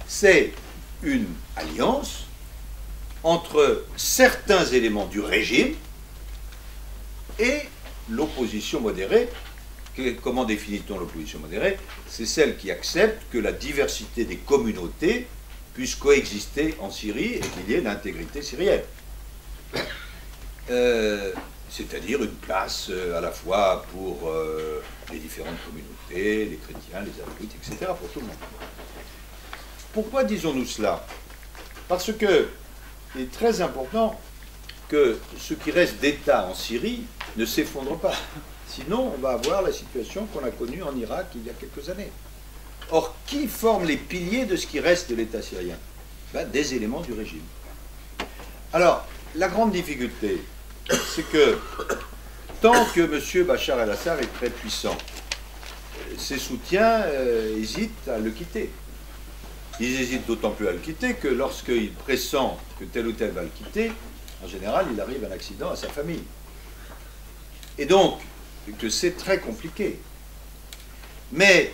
C'est une alliance entre certains éléments du régime et l'opposition modérée. Comment définit-on l'opposition modérée? C'est celle qui accepte que la diversité des communautés puisse coexister en Syrie et qu'il y ait l'intégrité syrienne. C'est-à-dire une place à la fois pour les différentes communautés, les chrétiens, les alawites, etc., pour tout le monde. Pourquoi disons-nous cela? Parce que il est très important que ce qui reste d'État en Syrie ne s'effondre pas. Sinon, on va avoir la situation qu'on a connue en Irak il y a quelques années. Or, qui forme les piliers de ce qui reste de l'État syrien? Ben, des éléments du régime. Alors, la grande difficulté, c'est que tant que M. Bachar el-Assad est très puissant, ses soutiens hésitent à le quitter. Ils hésitent d'autant plus à le quitter que lorsqu'il pressent que tel ou tel va le quitter, en général, il arrive un accident à sa famille. Et donc, que c'est très compliqué. Mais,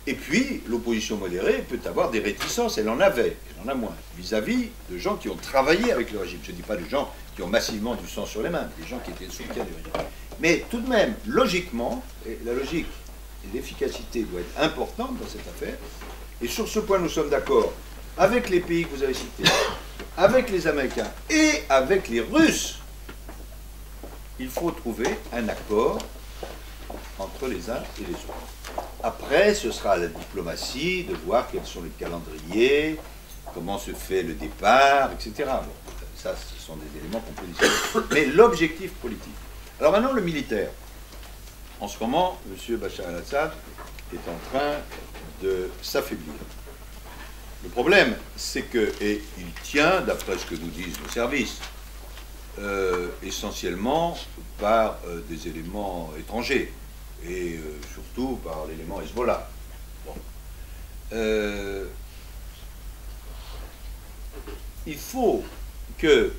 et puis, l'opposition modérée peut avoir des réticences, elle en avait, elle en a moins, vis-à-vis de gens qui ont travaillé avec le régime. Je ne dis pas de gens qui ont massivement du sang sur les mains, des gens qui étaient sous le soutien du régime. Mais tout de même, logiquement, et la logique et l'efficacité doit être importante dans cette affaire, et sur ce point nous sommes d'accord avec les pays que vous avez cités, avec les Américains et avec les Russes. Il faut trouver un accord entre les uns et les autres. Après, ce sera à la diplomatie de voir quels sont les calendriers, comment se fait le départ, etc. Bon, ça, ce sont des éléments qu'on peut discuter. Mais l'objectif politique. Alors maintenant, le militaire. En ce moment, M. Bachar el-Assad est en train de s'affaiblir. Le problème, c'est que, et il tient, d'après ce que nous disent nos services, essentiellement par des éléments étrangers et surtout par l'élément Hezbollah. Bon. Il faut que...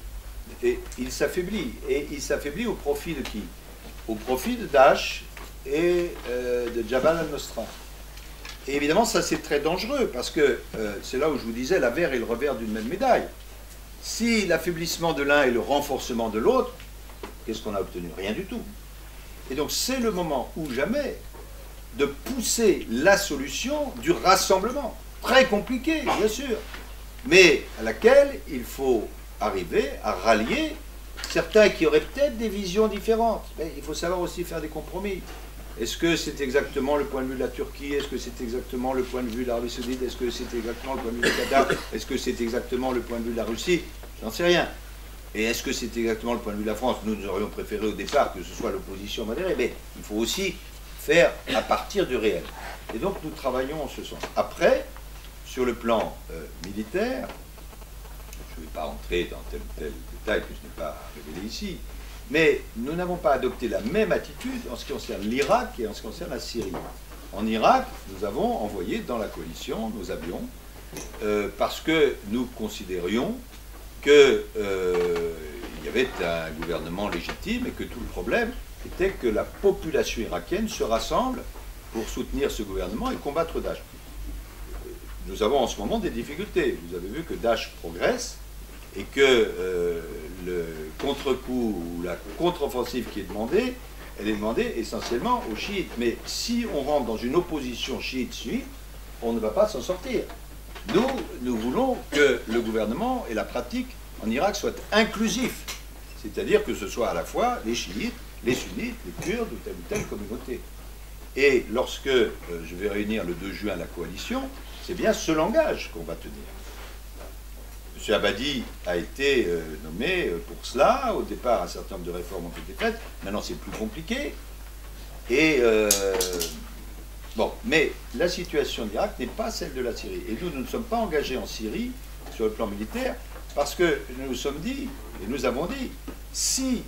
Et il s'affaiblit. Et il s'affaiblit au profit de qui? Au profit de Daesh et de Jabhat al-Nusra. Et évidemment, ça c'est très dangereux parce que c'est là où je vous disais l'avers et le revers d'une même médaille. Si l'affaiblissement de l'un et le renforcement de l'autre, qu'est-ce qu'on a obtenu? Rien du tout. Et donc c'est le moment ou jamais de pousser la solution du rassemblement. Très compliqué, bien sûr, mais à laquelle il faut arriver à rallier certains qui auraient peut-être des visions différentes. Mais il faut savoir aussi faire des compromis. Est-ce que c'est exactement le point de vue de la Turquie? Est-ce que c'est exactement le point de vue de l'Arabie Saoudite? Est-ce que c'est exactement le point de vue du Qatar? Est-ce que c'est exactement le point de vue de la Russie? J'en sais rien. Et est-ce que c'est exactement le point de vue de la France? Nous aurions préféré au départ que ce soit l'opposition modérée, mais il faut aussi faire à partir du réel. Et donc nous travaillons en ce sens. Après, sur le plan militaire, je ne vais pas entrer dans tel ou tel détail que je n'ai pas révélé ici, mais nous n'avons pas adopté la même attitude en ce qui concerne l'Irak et en ce qui concerne la Syrie. En Irak, nous avons envoyé dans la coalition nos avions parce que nous considérions qu'il y avait un gouvernement légitime et que tout le problème était que la population irakienne se rassemble pour soutenir ce gouvernement et combattre Daesh. Nous avons en ce moment des difficultés. Vous avez vu que Daesh progresse et que le contre-coup ou la contre-offensive qui est demandée, elle est demandée essentiellement aux chiites. Mais si on rentre dans une opposition chiite-sunnite, on ne va pas s'en sortir. Nous voulons que le gouvernement et la pratique en Irak soient inclusifs. C'est-à-dire que ce soit à la fois les chiites, les sunnites, les kurdes ou telle communauté. Et lorsque je vais réunir le 2 juin la coalition, c'est bien ce langage qu'on va tenir. M. Abadi a été nommé pour cela. Au départ, un certain nombre de réformes ont été faites. Maintenant, c'est plus compliqué. Et bon, mais la situation en Irak n'est pas celle de la Syrie. Et nous ne sommes pas engagés en Syrie sur le plan militaire parce que nous nous sommes dit, et nous avons dit, si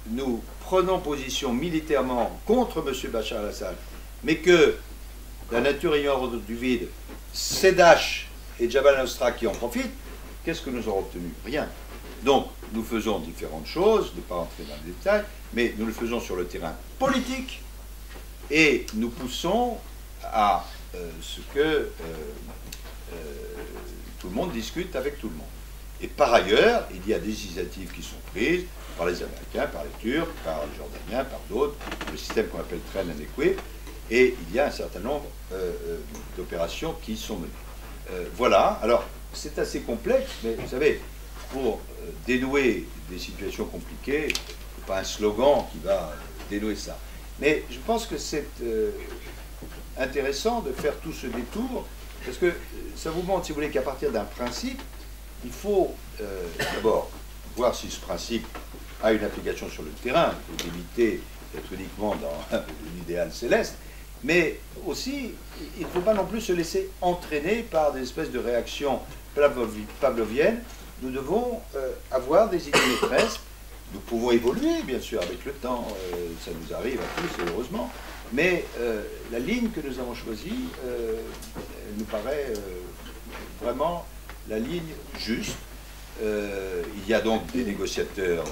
nous prenons position militairement contre M. Bachar al-Assad, mais que la nature ayant horreur du vide, c'est Daesh et Jabhat al-Nusra qui en profitent, qu'est-ce que nous aurons obtenu? Rien. Donc, nous faisons différentes choses, ne pas entrer dans les détails, mais nous le faisons sur le terrain politique et nous poussons à ce que tout le monde discute avec tout le monde. Et par ailleurs, il y a des initiatives qui sont prises par les Américains, par les Turcs, par les Jordaniens, par d'autres, le système qu'on appelle Train and Equip, et il y a un certain nombre d'opérations qui sont menées. Voilà, alors c'est assez complexe, mais vous savez, pour dénouer des situations compliquées, c'est pas un slogan qui va dénouer ça. Mais je pense que c'est intéressant de faire tout ce détour, parce que ça vous montre, si vous voulez, qu'à partir d'un principe, il faut d'abord voir si ce principe a une application sur le terrain, pour éviter d'être uniquement dans l'idéal céleste, mais aussi, il ne faut pas non plus se laisser entraîner par des espèces de réactions pavloviennes. Nous devons avoir des idées maîtresses. Nous pouvons évoluer, bien sûr, avec le temps, ça nous arrive à tous, et heureusement, mais la ligne que nous avons choisie nous paraît vraiment la ligne juste. Il y a donc des négociateurs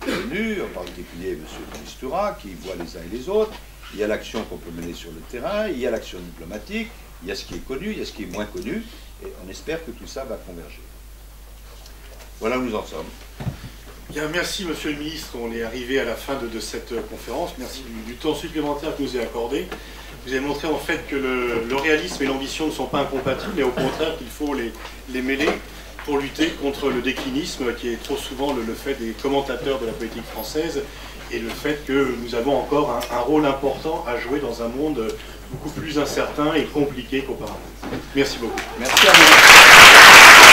venus, en particulier M. Mistura, qui voit les uns et les autres. Il y a l'action qu'on peut mener sur le terrain, il y a l'action diplomatique, il y a ce qui est connu, il y a ce qui est moins connu, et on espère que tout ça va converger. Voilà où nous en sommes. Bien, merci Monsieur le Ministre, on est arrivé à la fin de cette conférence. Merci du temps supplémentaire que vous avez accordé. Vous avez montré en fait que le réalisme et l'ambition ne sont pas incompatibles, et au contraire qu'il faut les mêler pour lutter contre le déclinisme qui est trop souvent le fait des commentateurs de la politique française, et le fait que nous avons encore un rôle important à jouer dans un monde beaucoup plus incertain et compliqué qu'auparavant. Merci beaucoup. Merci à vous.